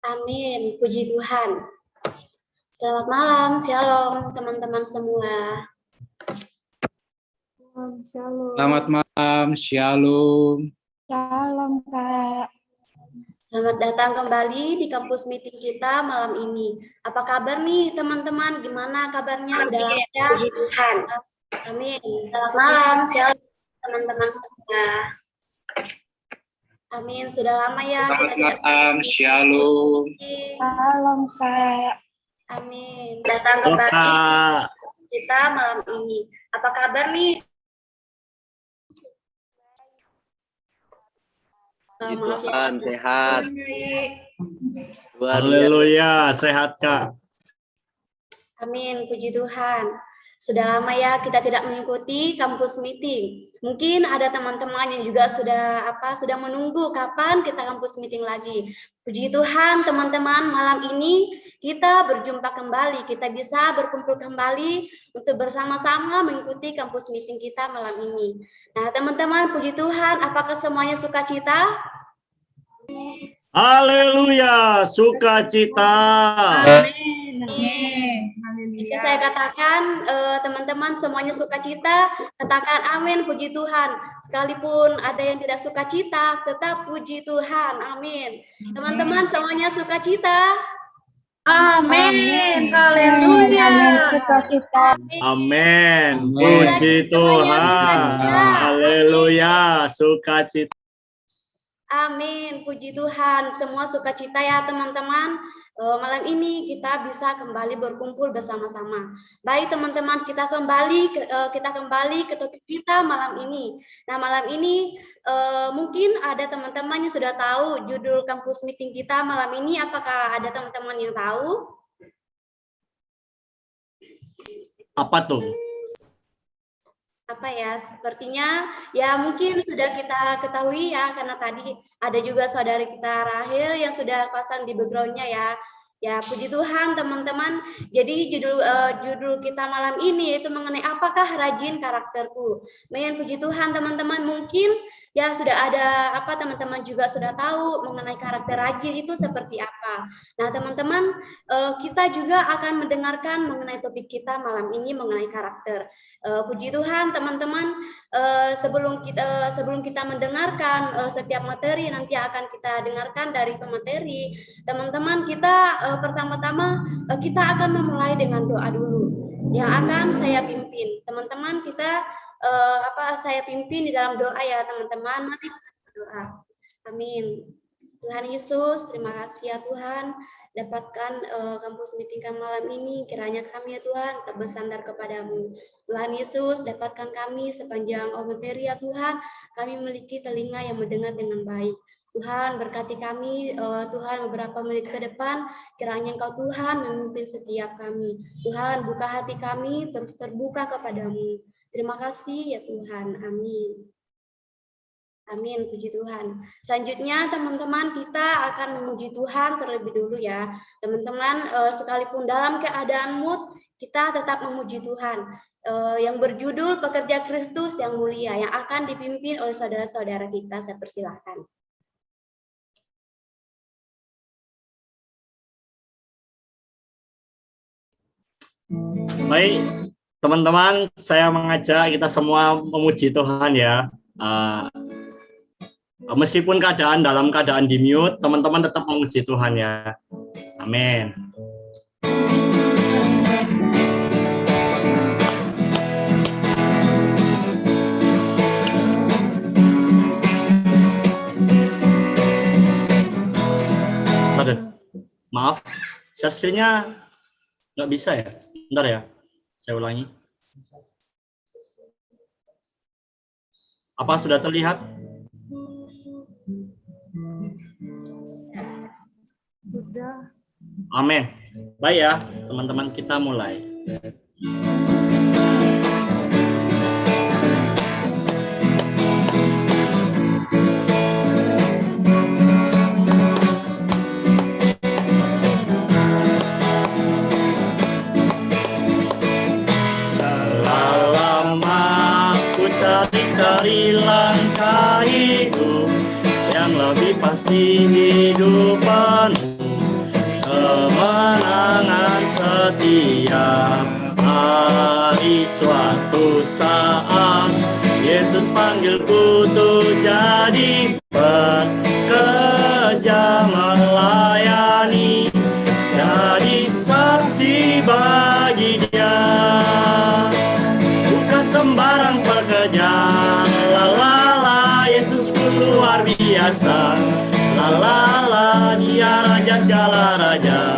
Amin, puji Tuhan. Selamat malam, shalom teman-teman semua. Shalom. Selamat malam, shalom. Shalom, Kak. Selamat datang kembali di kampus meeting kita malam ini. Apa kabar nih teman-teman? Gimana kabarnya? Sudah lancar? Puji Tuhan. Amin. Selamat malam, shalom teman-teman semua. Amin. Sudah lama ya Selamat kita malam, shalom. Shalom, Kak. Amin. Datang kembali kita malam ini. Apa kabar nih? Puji Tuhan, sehat. Haleluya, sehat Kak. Amin, puji Tuhan. Sudah lama ya kita tidak mengikuti kampus meeting. Mungkin ada teman-teman yang juga sudah menunggu kapan kita kampus meeting lagi. Puji Tuhan teman-teman, malam ini kita berjumpa kembali. Kita bisa berkumpul kembali untuk bersama-sama mengikuti kampus meeting kita malam ini. Nah teman-teman, puji Tuhan, apakah semuanya sukacita? Haleluya, sukacita. Amin. Jika saya katakan teman-teman semuanya sukacita, katakan amin, puji Tuhan. Sekalipun ada yang tidak sukacita, tetap puji Tuhan, amin. Teman-teman semuanya sukacita. Amin. Haleluya. Sukacita. Amin. Puji Tuhan. Haleluya, sukacita. Amin, puji Tuhan. Semua sukacita ya teman-teman. Malam ini kita bisa kembali berkumpul bersama-sama. Baik teman-teman, kita kembali ke topik kita malam ini. Nah malam ini mungkin ada teman-teman yang sudah tahu judul kampus meeting kita malam ini. Apakah ada teman-teman yang tahu? Apa tuh? Apa ya, sepertinya ya mungkin sudah kita ketahui ya, karena tadi ada juga saudari kita Rahel yang sudah pasang di backgroundnya ya. Ya, puji Tuhan teman-teman. Jadi judul kita malam ini yaitu mengenai apakah rajin karakterku. Puji Tuhan teman-teman. Mungkin ya sudah ada teman-teman juga sudah tahu mengenai karakter rajin itu seperti apa. Nah, teman-teman, kita juga akan mendengarkan mengenai topik kita malam ini mengenai karakter. Puji Tuhan teman-teman. Sebelum kita mendengarkan setiap materi nanti akan kita dengarkan dari pemateri. Teman-teman, kita pertama-tama kita akan memulai dengan doa dulu yang akan saya pimpin. Teman-teman, kita saya pimpin di dalam doa ya teman-teman. Mari kita berdoa. Amin. Tuhan Yesus, terima kasih ya Tuhan dapatkan kampus meeting kami malam ini. Kiranya kami ya Tuhan tetap bersandar kepadamu. Tuhan Yesus, dapatkan kami sepanjang materi ya Tuhan. Kami memiliki telinga yang mendengar dengan baik. Tuhan berkati kami, Tuhan beberapa menit ke depan, kiranya Engkau Tuhan memimpin setiap kami. Tuhan buka hati kami terus terbuka kepadamu. Terima kasih ya Tuhan, amin. Amin, puji Tuhan. Selanjutnya teman-teman kita akan memuji Tuhan terlebih dulu ya. Teman-teman sekalipun dalam keadaan mood, kita tetap memuji Tuhan. Yang berjudul Pekerja Kristus yang Mulia yang akan dipimpin oleh saudara-saudara kita. Saya persilahkan. Baik, teman-teman, saya mengajak kita semua memuji Tuhan ya. Meskipun dalam keadaan di mute, teman-teman tetap memuji Tuhan ya. Amin. Aduh, maaf, share screen-nya nggak bisa ya. Bentar ya, saya ulangi. Apa sudah terlihat? Sudah. Amin. Baik ya, teman-teman, kita mulai. Cari langkah hidup yang lebih pasti hidup penuh kemenangan setiap hari. Suatu saat Yesus panggilku untuk jadi pekerja melayani, jadi saksi bagi Dia. Bukan sembarang pekerja, Yesusku luar biasa. Dia raja segala raja.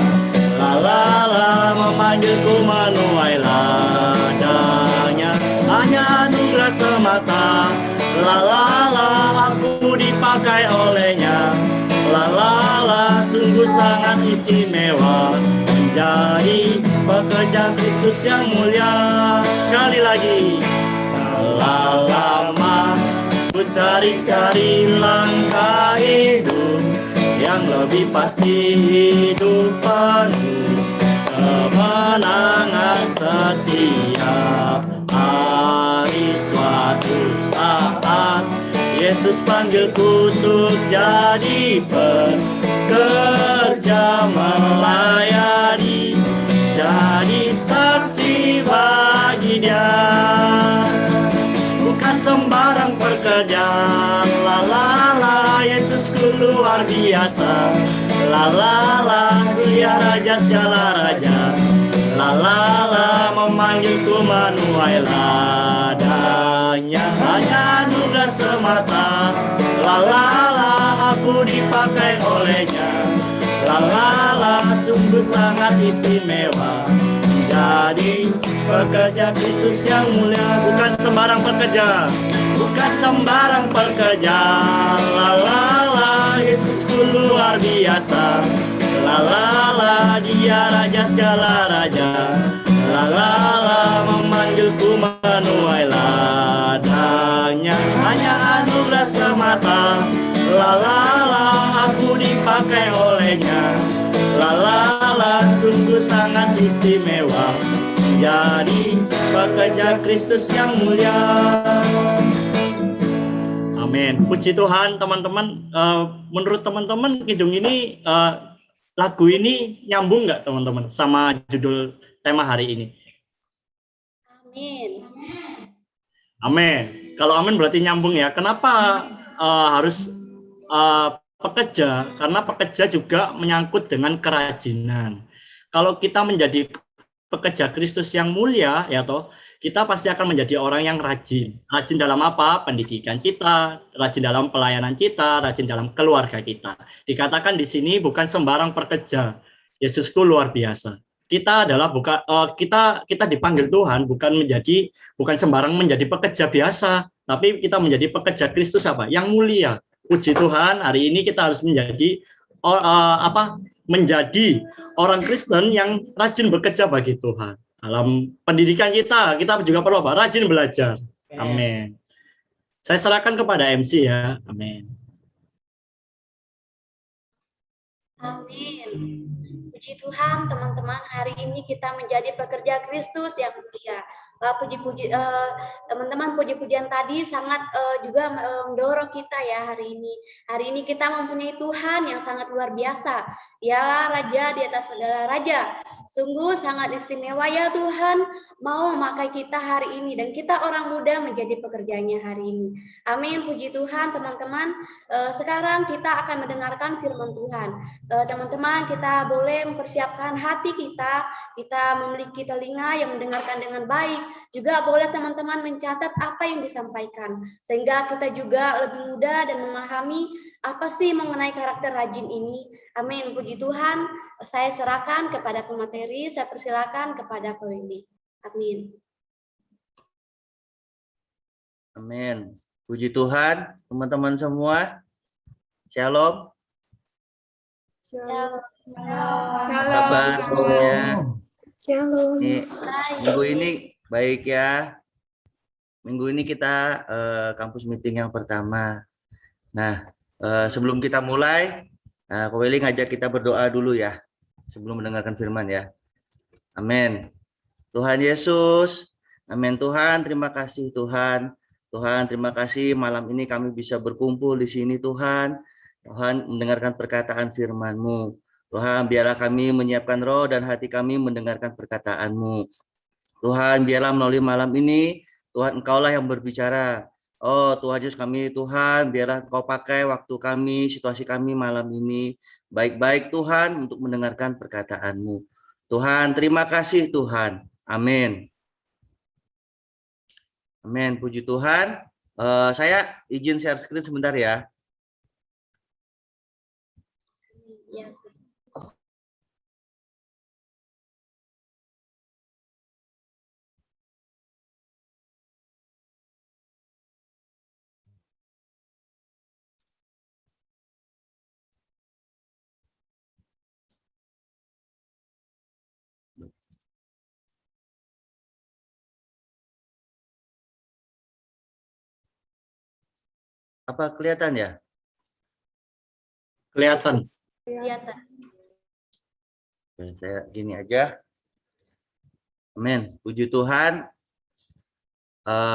Memanggilku menuai ladangnya. Hanya anugerah semata. Aku dipakai olehnya. Sungguh sangat istimewa menjadi pekerja Kristus yang mulia. Sekali lagi. Ku cari-cari langkah hidup yang lebih pasti hidup penuh kemenangan setiap hari. Suatu saat Yesus panggilku untuk jadi pekerja melayani, jadi saksi bagi Dia. Bukan sembarang pekerja, Yesusku luar biasa. Dia raja segala raja. Memanggilku menuai ladangnya. Hanya anugerah semata. Aku dipakai olehnya. Sungguh sangat istimewa menjadi pekerja Kristus yang mulia. Bukan sembarang pekerja, bukan sembarang pekerja. Yesusku luar biasa. Dia raja segala raja. Memanggilku menuai ladangnya. Hanya anugerah semata. Aku dipakai olehnya. la, sungguh sangat istimewa menjadi pekerja Kristus yang mulia. Amin. Puji Tuhan teman-teman. Menurut teman-teman Kidung ini lagu ini nyambung nggak teman-teman sama judul tema hari ini? Amin. Amin. Kalau amin berarti nyambung ya. Kenapa harus pekerja? Karena pekerja juga menyangkut dengan kerajinan. Kalau kita menjadi pekerja Kristus yang mulia, ya toh, kita pasti akan menjadi orang yang rajin. Rajin dalam apa? Pendidikan kita, rajin dalam pelayanan kita, rajin dalam keluarga kita. Dikatakan di sini bukan sembarang pekerja. Yesusku luar biasa. Kita adalah kita dipanggil Tuhan bukan sembarang menjadi pekerja biasa, tapi kita menjadi pekerja Kristus apa? Yang mulia. Puji Tuhan, hari ini kita harus menjadi menjadi orang Kristen yang rajin bekerja bagi Tuhan. Dalam pendidikan kita juga perlu apa? Rajin belajar. Amin. Saya serahkan kepada MC ya. Amin. Amin. Puji Tuhan, teman-teman, hari ini kita menjadi pekerja Kristus yang mulia. Teman-teman, puji-pujian tadi sangat juga mendorong kita ya hari ini. Hari ini kita mempunyai Tuhan yang sangat luar biasa. Dialah Raja di atas segala raja. Sungguh sangat istimewa ya Tuhan mau memakai kita hari ini dan kita orang muda menjadi pekerjanya hari ini. Amin, puji Tuhan teman-teman. Sekarang kita akan mendengarkan firman Tuhan. Teman-teman, kita boleh mempersiapkan hati kita memiliki telinga yang mendengarkan dengan baik. Juga boleh teman-teman mencatat apa yang disampaikan sehingga kita juga lebih mudah dan memahami apa sih mengenai karakter rajin ini. Amin, puji Tuhan. Saya serahkan kepada pemateri, saya persilakan kepada Pak Wendy. Amin. Amin. Puji Tuhan, teman-teman semua. Shalom. Shalom. Apa kabar semuanya? Shalom. Minggu ini baik ya. Minggu ini kita kampus meeting yang pertama. Nah, sebelum kita mulai, Ko Weli ngajak kita berdoa dulu ya, sebelum mendengarkan firman ya. Amin. Tuhan Yesus, amin. Tuhan, terima kasih Tuhan. Tuhan, terima kasih malam ini kami bisa berkumpul di sini Tuhan. Tuhan, mendengarkan perkataan firman-Mu. Tuhan, biarlah kami menyiapkan roh dan hati kami mendengarkan perkataan-Mu. Tuhan, biarlah melalui malam ini, Tuhan, Engkaulah yang berbicara. Oh Tuhan Yesus kami, Tuhan, biarlah Engkau pakai waktu kami, situasi kami malam ini. Baik-baik Tuhan untuk mendengarkan perkataan-Mu. Tuhan, terima kasih Tuhan. Amin. Amin, puji Tuhan. Saya izin share screen sebentar ya. Ya. Apa kelihatan ya? Kelihatan. Kelihatan. Saya gini aja. Amin. Puji Tuhan.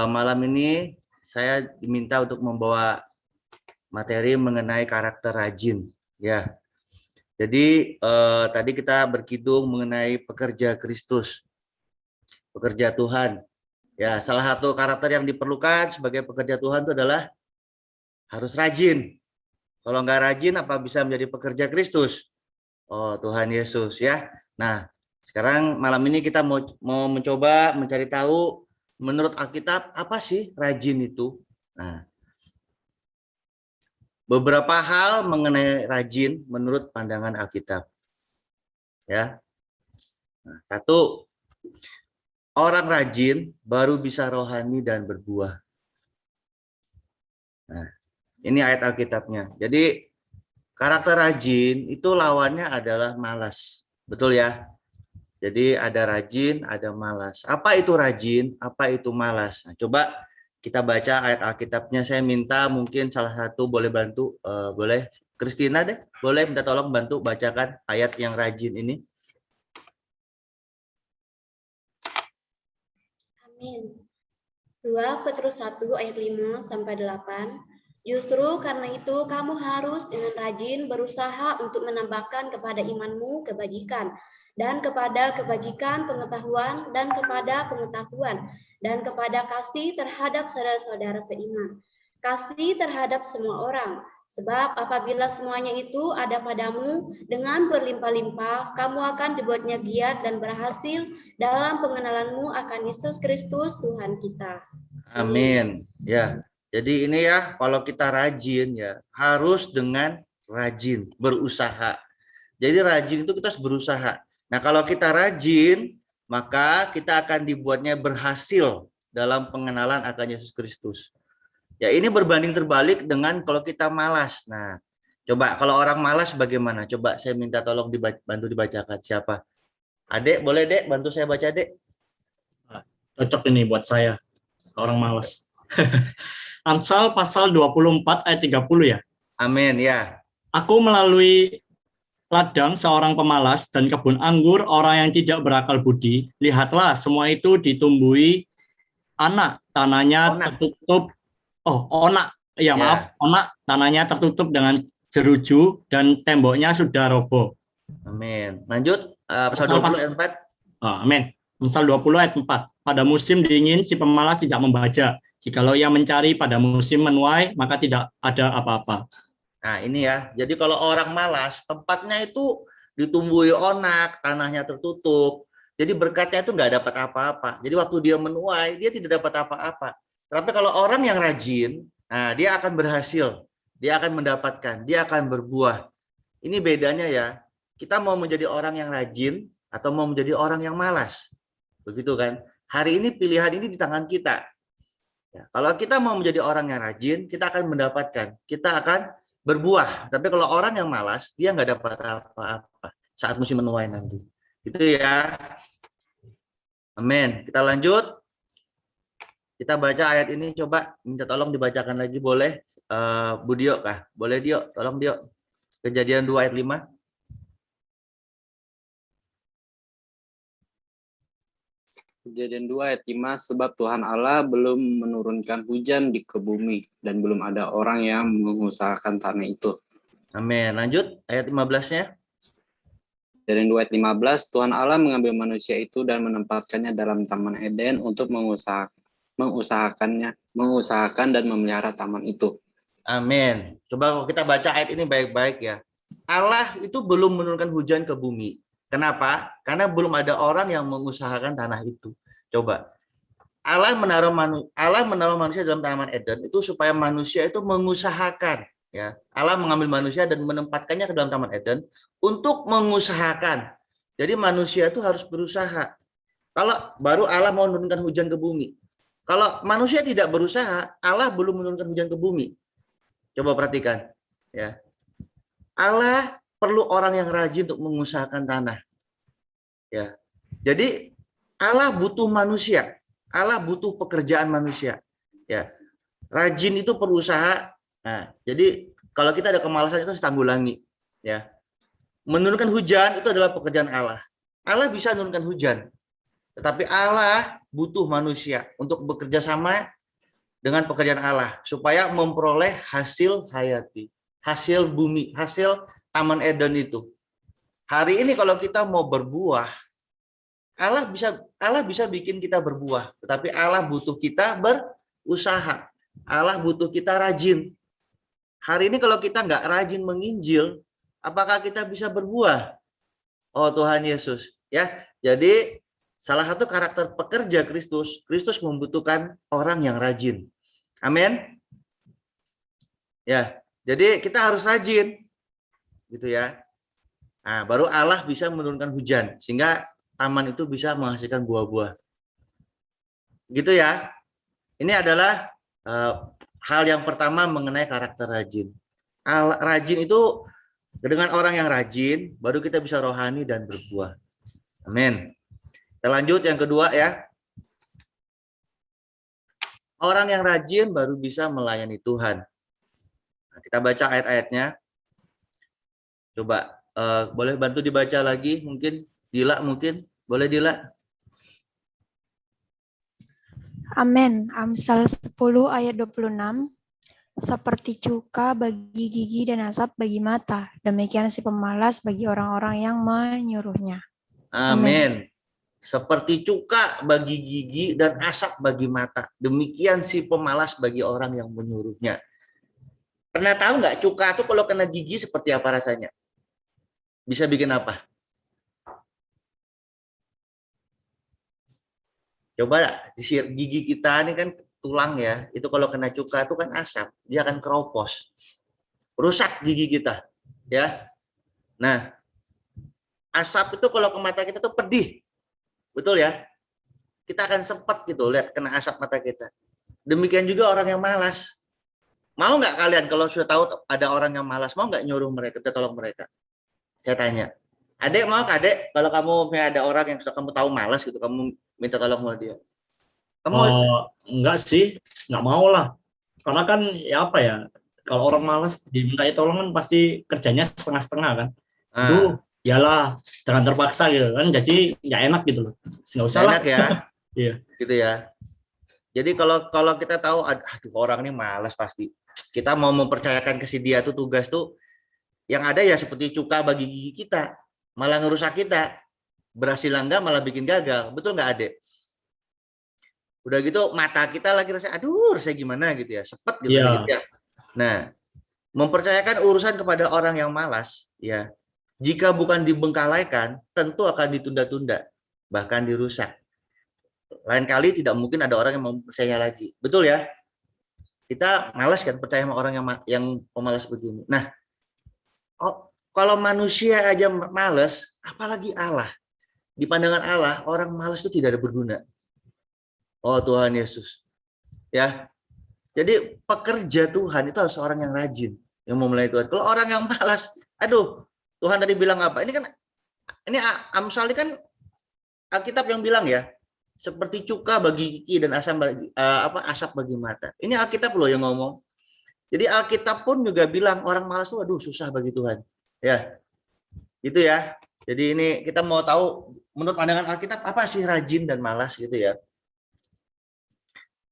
Malam ini saya diminta untuk membawa materi mengenai karakter rajin. Ya. Jadi tadi kita berkidung mengenai pekerja Kristus, pekerja Tuhan. Ya, salah satu karakter yang diperlukan sebagai pekerja Tuhan itu adalah harus rajin. Kalau nggak rajin, apa bisa menjadi pekerja Kristus? Oh, Tuhan Yesus ya. Nah, sekarang malam ini kita mau mencoba mencari tahu menurut Alkitab apa sih rajin itu. Nah, beberapa hal mengenai rajin menurut pandangan Alkitab. Ya. Nah, satu, orang rajin baru bisa rohani dan berbuah. Nah, ini ayat Alkitabnya. Jadi karakter rajin itu lawannya adalah malas. Betul ya? Jadi ada rajin, ada malas. Apa itu rajin? Apa itu malas? Nah, coba kita baca ayat Alkitabnya. Saya minta mungkin salah satu boleh bantu, boleh Christina deh, boleh minta tolong bantu bacakan ayat yang rajin ini. Amin. 2 Petrus 1 ayat 5 sampai 8. Justru karena itu kamu harus dengan rajin berusaha untuk menambahkan kepada imanmu kebajikan, dan kepada kebajikan pengetahuan, dan kepada pengetahuan, dan kepada kasih terhadap saudara-saudara seiman. Kasih terhadap semua orang, sebab apabila semuanya itu ada padamu dengan berlimpah-limpah, kamu akan dibuatnya giat dan berhasil dalam pengenalanmu akan Yesus Kristus Tuhan kita. Amin. Ya. Jadi ini ya, kalau kita rajin ya, harus dengan rajin, berusaha. Jadi rajin itu kita harus berusaha. Nah, kalau kita rajin, maka kita akan dibuatnya berhasil dalam pengenalan akan Yesus Kristus. Ya, ini berbanding terbalik dengan kalau kita malas. Nah, coba kalau orang malas bagaimana? Coba saya minta tolong bantu dibacakan. Siapa? Adek, boleh Dek bantu saya baca, Dek? Cocok ini buat saya, orang malas. Amsal pasal 24 ayat 30 ya. Amin ya. Aku melalui ladang seorang pemalas dan kebun anggur orang yang tidak berakal budi. Lihatlah, semua itu ditumbuhi anak, tanahnya tertutup. Onak. Ya, maaf, onak, tanahnya tertutup dengan jeruju dan temboknya sudah roboh. Amin. Lanjut, pasal 20 ayat 4. Amin. Amsal 20 ayat 4. Pada musim dingin si pemalas tidak membaja. Jikalau ia mencari pada musim menuai, maka tidak ada apa-apa. Nah, ini ya. Jadi kalau orang malas, tempatnya itu ditumbuhi onak, tanahnya tertutup. Jadi berkatnya itu nggak dapat apa-apa. Jadi waktu dia menuai, dia tidak dapat apa-apa. Tapi kalau orang yang rajin, nah dia akan berhasil. Dia akan mendapatkan, dia akan berbuah. Ini bedanya ya. Kita mau menjadi orang yang rajin atau mau menjadi orang yang malas. Begitu kan? Hari ini pilihan ini di tangan kita. Ya, kalau kita mau menjadi orang yang rajin, kita akan mendapatkan, kita akan berbuah. Tapi kalau orang yang malas, dia nggak dapat apa-apa saat musim menuai nanti. Itu ya. Amin. Kita lanjut. Kita baca ayat ini, coba minta tolong dibacakan lagi, boleh? Bu Dio kah? Boleh Dio? Tolong Dio. Kejadian 2 ayat 5. Kejadian 2 ayat 5, sebab Tuhan Allah belum menurunkan hujan ke bumi dan belum ada orang yang mengusahakan tanah itu. Amin. Lanjut ayat 15-nya. Kejadian 2 ayat 15, Tuhan Allah mengambil manusia itu dan menempatkannya dalam Taman Eden untuk mengusahakan dan memelihara taman itu. Amin. Coba kalau kita baca ayat ini baik-baik ya. Allah itu belum menurunkan hujan ke bumi. Kenapa? Karena belum ada orang yang mengusahakan tanah itu. Coba. Allah menaruh manusia dalam Taman Eden itu supaya manusia itu mengusahakan, ya. Allah mengambil manusia dan menempatkannya ke dalam Taman Eden untuk mengusahakan. Jadi manusia itu harus berusaha. Kalau baru Allah mau menurunkan hujan ke bumi. Kalau manusia tidak berusaha, Allah belum menurunkan hujan ke bumi. Coba perhatikan, ya. Allah perlu orang yang rajin untuk mengusahakan tanah. Ya. Jadi Allah butuh manusia. Allah butuh pekerjaan manusia. Ya. Rajin itu berusaha. Nah, jadi kalau kita ada kemalasan itu harus tanggulangi, ya. Menurunkan hujan itu adalah pekerjaan Allah. Allah bisa menurunkan hujan. Tetapi Allah butuh manusia untuk bekerja sama dengan pekerjaan Allah supaya memperoleh hasil hayati, hasil bumi, hasil Taman Eden itu. Hari ini kalau kita mau berbuah, Allah bisa bikin kita berbuah, tetapi Allah butuh kita berusaha. Allah butuh kita rajin. Hari ini kalau kita nggak rajin menginjil, apakah kita bisa berbuah? Oh Tuhan Yesus, ya. Jadi salah satu karakter pekerja Kristus, Kristus membutuhkan orang yang rajin. Amin. Ya, jadi kita harus rajin. Gitu ya. Nah, baru Allah bisa menurunkan hujan sehingga taman itu bisa menghasilkan buah-buah. Gitu ya. Ini adalah hal yang pertama mengenai karakter rajin. Rajin itu dengan orang yang rajin baru kita bisa rohani dan berbuah. Amin. Kita lanjut yang kedua ya. Orang yang rajin baru bisa melayani Tuhan. Nah, kita baca ayat-ayatnya. Coba boleh bantu dibaca lagi mungkin Dila mungkin boleh Dila. Amin. Amsal 10 ayat 26. Seperti cuka bagi gigi dan asap bagi mata. Demikian si pemalas bagi orang-orang yang menyuruhnya. Amin. Seperti cuka bagi gigi dan asap bagi mata. Demikian si pemalas bagi orang yang menyuruhnya. Pernah tahu nggak cuka itu kalau kena gigi seperti apa rasanya? Bisa bikin apa? Coba gigi kita ini kan tulang ya, itu kalau kena cuka itu kan asap, dia akan keropos, rusak gigi kita, ya. Nah, asap itu kalau ke mata kita tuh pedih, betul ya? Kita akan sempat gitu lihat kena asap mata kita. Demikian juga orang yang malas. Mau nggak kalian kalau sudah tahu ada orang yang malas, mau nggak nyuruh mereka, kita tolong mereka? Saya tanya, adek mau kadek kalau kamu ada orang yang sudah kamu tahu malas gitu, kamu minta tolong sama dia? Kamu Enggak sih, nggak mau lah. Karena kan ya apa ya, kalau orang malas diminta tolong kan pasti kerjanya setengah-setengah kan. Aduh, yalah, jangan terpaksa gitu kan. Jadi nggak enak gitu loh. Nggak usah lah. enak ya, Iya. gitu ya. Jadi kalau kita tahu, aduh orang ini malas pasti. Kita mau mempercayakan ke si dia tuh tugas tuh, yang ada ya seperti cuka bagi gigi kita, malah ngerusak kita. Berhasil enggak malah bikin gagal, betul nggak adek? Udah gitu mata kita lagi rasa aduh saya gimana gitu ya, sepet gitu, Iya. gitu ya. Nah, mempercayakan urusan kepada orang yang malas ya, jika bukan dibengkalaikan tentu akan ditunda-tunda bahkan dirusak. Lain kali tidak mungkin ada orang yang mau percaya lagi, betul ya? Kita malas kan percaya sama orang yang pemalas begini. Nah, kalau manusia aja malas, apalagi Allah. Di pandangan Allah orang malas itu tidak ada berguna. Oh Tuhan Yesus, ya. Jadi pekerja Tuhan itu harus orang yang rajin, yang mau melayani Tuhan. Kalau orang yang malas, aduh, Tuhan tadi bilang apa? Ini kan, ini Amsal ini kan Alkitab yang bilang ya, seperti cuka bagi gigi dan asap bagi mata. Ini Alkitab loh yang ngomong. Jadi Alkitab pun juga bilang orang malas tuh, aduh susah bagi Tuhan. Ya, itu ya. Jadi ini kita mau tahu menurut pandangan Alkitab apa sih rajin dan malas gitu ya.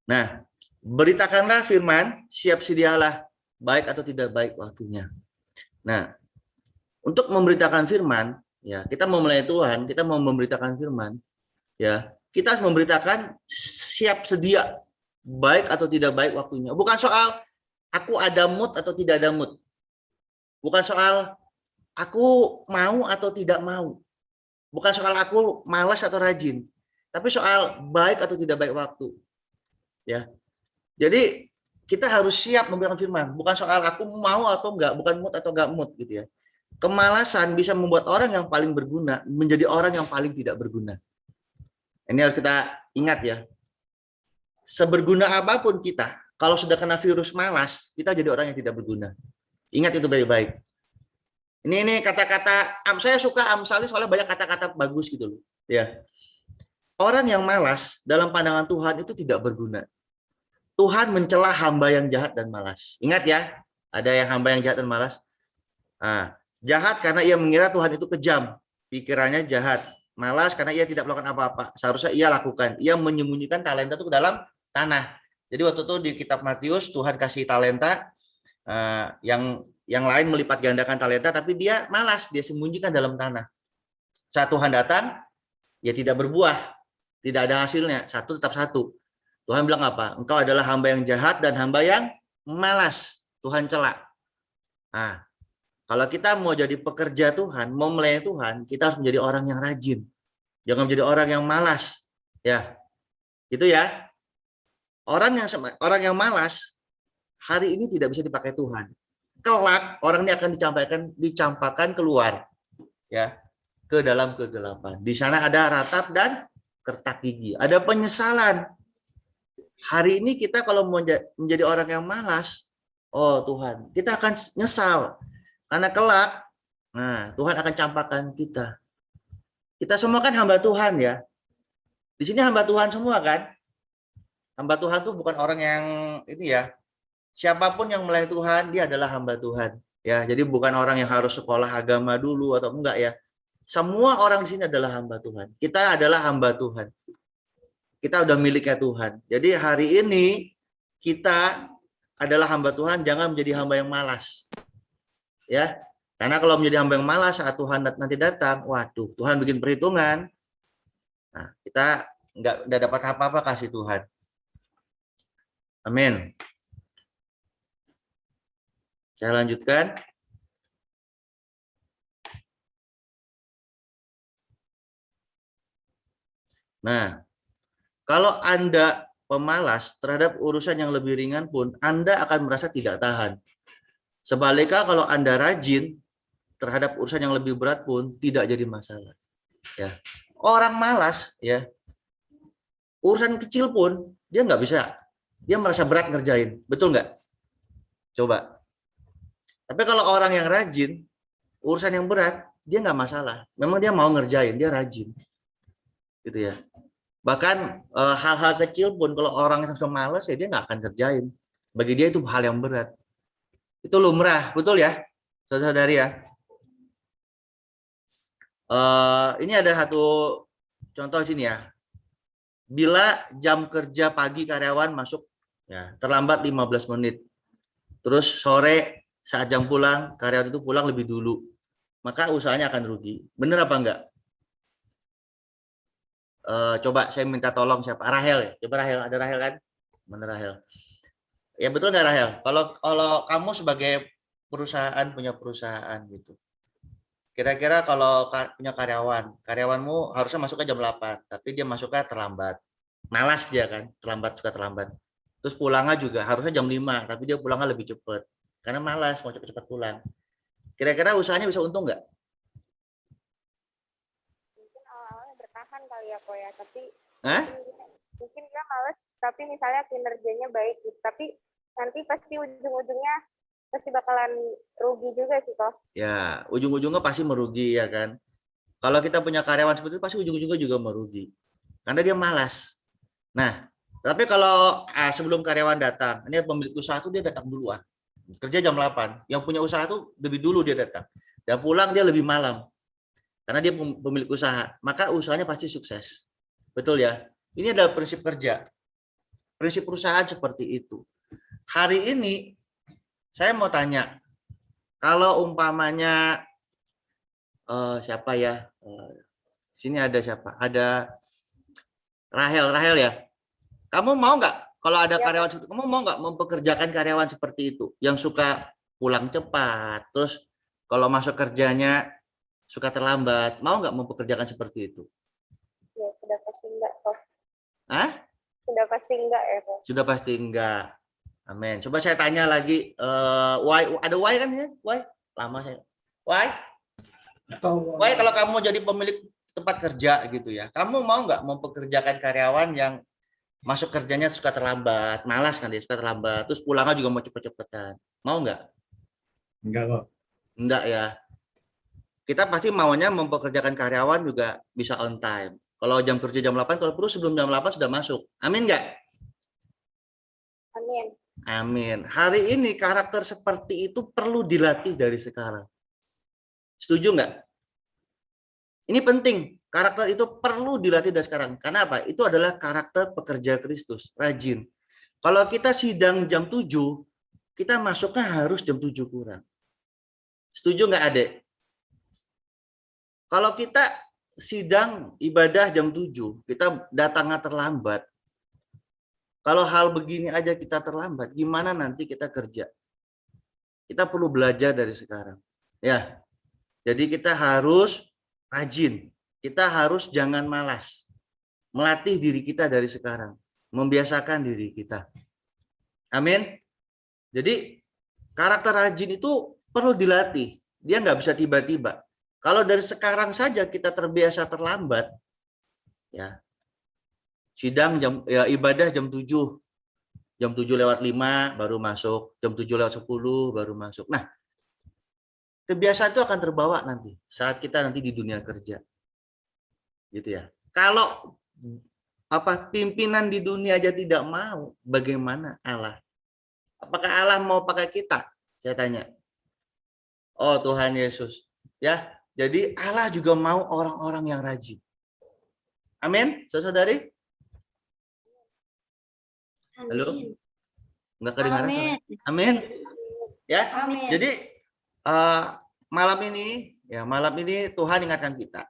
Nah, beritakanlah firman, siap sedialah, baik atau tidak baik waktunya. Nah, untuk memberitakan firman, ya kita mau melayani Tuhan, kita mau memberitakan firman, ya kita harus memberitakan siap sedia, baik atau tidak baik waktunya. Bukan soal aku ada mood atau tidak ada mood, bukan soal aku mau atau tidak mau, bukan soal aku malas atau rajin, tapi soal baik atau tidak baik waktu. Ya, jadi kita harus siap memberikan firman, bukan soal aku mau atau enggak, bukan mood atau enggak mood gitu ya. Kemalasan bisa membuat orang yang paling berguna menjadi orang yang paling tidak berguna. Ini harus kita ingat ya. Seberguna apapun kita, kalau sudah kena virus malas, kita jadi orang yang tidak berguna. Ingat itu baik-baik. Ini kata-kata, saya suka Amsal soalnya banyak kata-kata bagus gitu loh. Ya. Orang yang malas dalam pandangan Tuhan itu tidak berguna. Tuhan mencela hamba yang jahat dan malas. Ingat ya, ada yang hamba yang jahat dan malas. Nah, jahat karena ia mengira Tuhan itu kejam, pikirannya jahat. Malas karena ia tidak melakukan apa-apa. Seharusnya ia lakukan. Ia menyembunyikan talenta itu ke dalam tanah. Jadi waktu itu di kitab Matius Tuhan kasih talenta, yang lain melipat gandakan talenta, tapi dia malas, dia sembunyikan dalam tanah. Saat Tuhan datang, ya tidak berbuah, tidak ada hasilnya. Satu tetap satu. Tuhan bilang apa? Engkau adalah hamba yang jahat dan hamba yang malas. Tuhan cela. Nah, kalau kita mau jadi pekerja Tuhan, mau melayani Tuhan, kita harus menjadi orang yang rajin. Jangan menjadi orang yang malas. Ya, itu ya. Orang yang malas hari ini tidak bisa dipakai Tuhan. Kelak orang ini akan dicampakkan keluar, ya, ke dalam kegelapan. Di sana ada ratap dan kertak gigi. Ada penyesalan. Hari ini kita kalau mau menjadi orang yang malas, oh Tuhan, kita akan nyesal. Karena kelak, nah Tuhan akan campakkan kita. Kita semua kan hamba Tuhan ya. Di sini hamba Tuhan semua kan. Hamba Tuhan tuh bukan orang yang ini ya. Siapapun yang melayani Tuhan, dia adalah hamba Tuhan. Ya, jadi bukan orang yang harus sekolah agama dulu atau enggak ya. Semua orang di sini adalah hamba Tuhan. Kita adalah hamba Tuhan. Kita udah miliknya Tuhan. Jadi hari ini kita adalah hamba Tuhan, jangan menjadi hamba yang malas. Ya. Karena kalau menjadi hamba yang malas saat Tuhan nanti datang, waduh, Tuhan bikin perhitungan. Nah, kita nggak dapat apa-apa kasih Tuhan. Amin. Saya lanjutkan. Nah, kalau Anda pemalas terhadap urusan yang lebih ringan pun, Anda akan merasa tidak tahan. Sebaliknya kalau Anda rajin terhadap urusan yang lebih berat pun tidak jadi masalah. Ya. Orang malas, ya, urusan kecil pun dia nggak bisa. Dia merasa berat ngerjain. Betul nggak? Coba. Tapi kalau orang yang rajin, urusan yang berat, dia nggak masalah. Memang dia mau ngerjain, dia rajin. Gitu ya. Bahkan hal-hal kecil pun kalau orang yang sudah malas ya dia nggak akan kerjain. Bagi dia itu hal yang berat. Itu lumrah, betul ya, saudara-saudari ya. Ini ada satu contoh sini ya. Bila jam kerja pagi karyawan masuk ya terlambat 15 menit. Terus sore saat jam pulang karyawan itu pulang lebih dulu. Maka usahanya akan rugi. Bener apa enggak? Coba saya minta tolong siapa? Rahel ya. Coba Rahel, ada Rahel kan? Mana Rahel? Ya betul nggak Rahel? Kalau kamu sebagai perusahaan punya perusahaan gitu. Kira-kira kalau punya karyawanmu harusnya masuknya jam 8, tapi dia masuknya terlambat. Malas dia kan, suka terlambat. Terus pulangnya juga harusnya jam 5, tapi dia pulangnya lebih cepat. Karena malas mau cepat-cepat pulang. Kira-kira usahanya bisa untung nggak? Bertahan kali ya kok ya, tapi Hah? mungkin dia males, tapi misalnya kinerjanya baik gitu, tapi nanti pasti ujung-ujungnya pasti bakalan rugi juga sih kok. Ya, ujung-ujungnya pasti merugi ya kan. Kalau kita punya karyawan seperti itu pasti ujung-ujungnya juga merugi. Karena dia malas. Nah, tapi kalau sebelum karyawan datang, ini pemilik usaha itu dia datang duluan. Kerja jam 8, yang punya usaha itu lebih dulu dia datang. Dan pulang dia lebih malam. Karena dia pemilik usaha, maka usahanya pasti sukses. Betul ya? Ini adalah prinsip kerja. Prinsip perusahaan seperti itu. Hari ini saya mau tanya, kalau umpamanya siapa ya? Sini ada siapa? Ada Rahel ya. Kamu mau nggak kalau ada karyawan seperti kamu mau nggak mempekerjakan karyawan seperti itu yang suka pulang cepat, terus kalau masuk kerjanya suka terlambat, mau nggak mempekerjakan seperti itu? Ya sudah pasti enggak kok. Hah? Sudah pasti enggak ya kok. Sudah pasti enggak. Amin. Coba saya tanya lagi, ada Y kan ya? Y? Lama saya. Y kalau kamu jadi pemilik tempat kerja gitu ya, kamu mau nggak mempekerjakan karyawan yang masuk kerjanya suka terlambat, malas kan dia suka terlambat, terus pulangnya juga mau cepet-cepetan, mau nggak? Enggak kok. Enggak ya. Kita pasti maunya mempekerjakan karyawan juga bisa on time. Kalau jam kerja jam 8, kalau perlu sebelum jam 8 sudah masuk. Amin nggak? Amin. Amin. Hari ini karakter seperti itu perlu dilatih dari sekarang. Setuju nggak? Ini penting. Karakter itu perlu dilatih dari sekarang. Karena apa? Itu adalah karakter pekerja Kristus. Rajin. Kalau kita sidang jam 7, kita masuknya harus jam 7 kurang. Setuju nggak adik? Kalau kita sidang ibadah jam 7, kita datangnya terlambat. Kalau hal begini aja kita terlambat, gimana nanti kita kerja? Kita perlu belajar dari sekarang. Ya. Jadi kita harus rajin. Kita harus jangan malas. Melatih diri kita dari sekarang. Membiasakan diri kita. Amin. Jadi karakter rajin itu perlu dilatih. Dia nggak bisa tiba-tiba. Kalau dari sekarang saja kita terbiasa terlambat, ya sidang ibadah jam 7. Jam 7:05 baru masuk, jam 7:10 baru masuk. Nah, kebiasaan itu akan terbawa nanti saat kita nanti di dunia kerja. Gitu ya. Kalau pimpinan di dunia aja tidak mau, bagaimana Allah? Apakah Allah mau pakai kita? Saya tanya. Oh, Tuhan Yesus. Ya, jadi Allah juga mau orang-orang yang rajin. Amin, saudari. Halo? Amin. Enggak kedengaran? Amin. Amin. Ya. Amin. Jadi malam ini Tuhan ingatkan kita.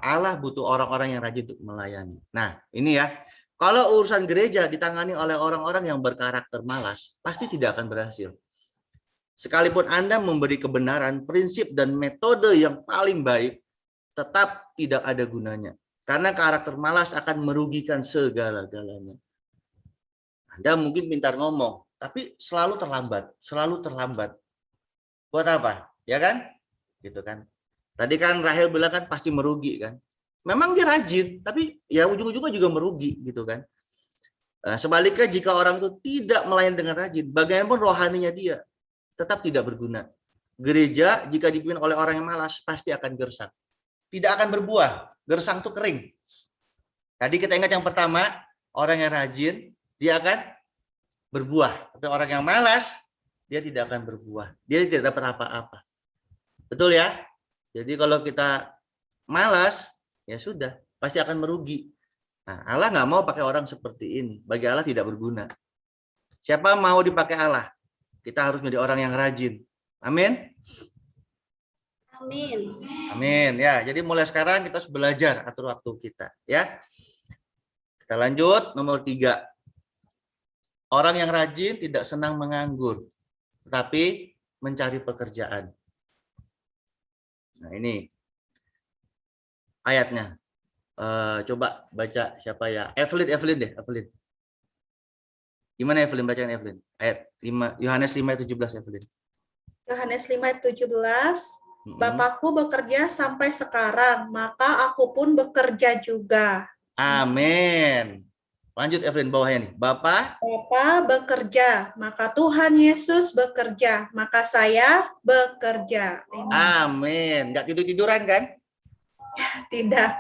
Allah butuh orang-orang yang rajin untuk melayani. Nah, ini ya. Kalau urusan gereja ditangani oleh orang-orang yang berkarakter malas, pasti tidak akan berhasil. Sekalipun Anda memberi kebenaran, prinsip, dan metode yang paling baik, tetap tidak ada gunanya. Karena karakter malas akan merugikan segala-galanya. Anda mungkin pintar ngomong, tapi selalu terlambat. Buat apa? Ya kan? Gitu kan. Tadi kan Rahel bilang kan pasti merugi kan. Memang dia rajin, tapi ya ujung-ujungnya juga merugi gitu kan. Nah, sebaliknya jika orang itu tidak melayani dengan rajin, bagaimanapun rohaninya dia, tetap tidak berguna. Gereja jika dipimpin oleh orang yang malas pasti akan gersang. Tidak akan berbuah. Gersang itu kering. Tadi kita ingat yang pertama, orang yang rajin dia akan berbuah. Tapi orang yang malas dia tidak akan berbuah. Dia tidak dapat apa-apa. Betul ya? Jadi kalau kita malas, ya sudah, pasti akan merugi. Nah, Allah nggak mau pakai orang seperti ini. Bagi Allah tidak berguna. Siapa mau dipakai Allah? Kita harus menjadi orang yang rajin. Amin. Amin. Amin. Ya, jadi mulai sekarang kita harus belajar atur waktu kita. Ya. Kita lanjut nomor 3. Orang yang rajin tidak senang menganggur, tetapi mencari pekerjaan. Nah, ini ayatnya. Coba baca siapa ya? Evelyn deh, Evelyn. Gimana Evelyn, bacaan Evelyn? Ayat 5, Yohanes 5 ayat 17 Evelyn. Yohanes 5 ayat 17, Bapakku bekerja sampai sekarang, maka aku pun bekerja juga. Amin. Lanjut Evelyn, bawahnya nih. Bapa bekerja, maka Tuhan Yesus bekerja, maka saya bekerja. Amin. Nggak tidur-tiduran kan? Tidak.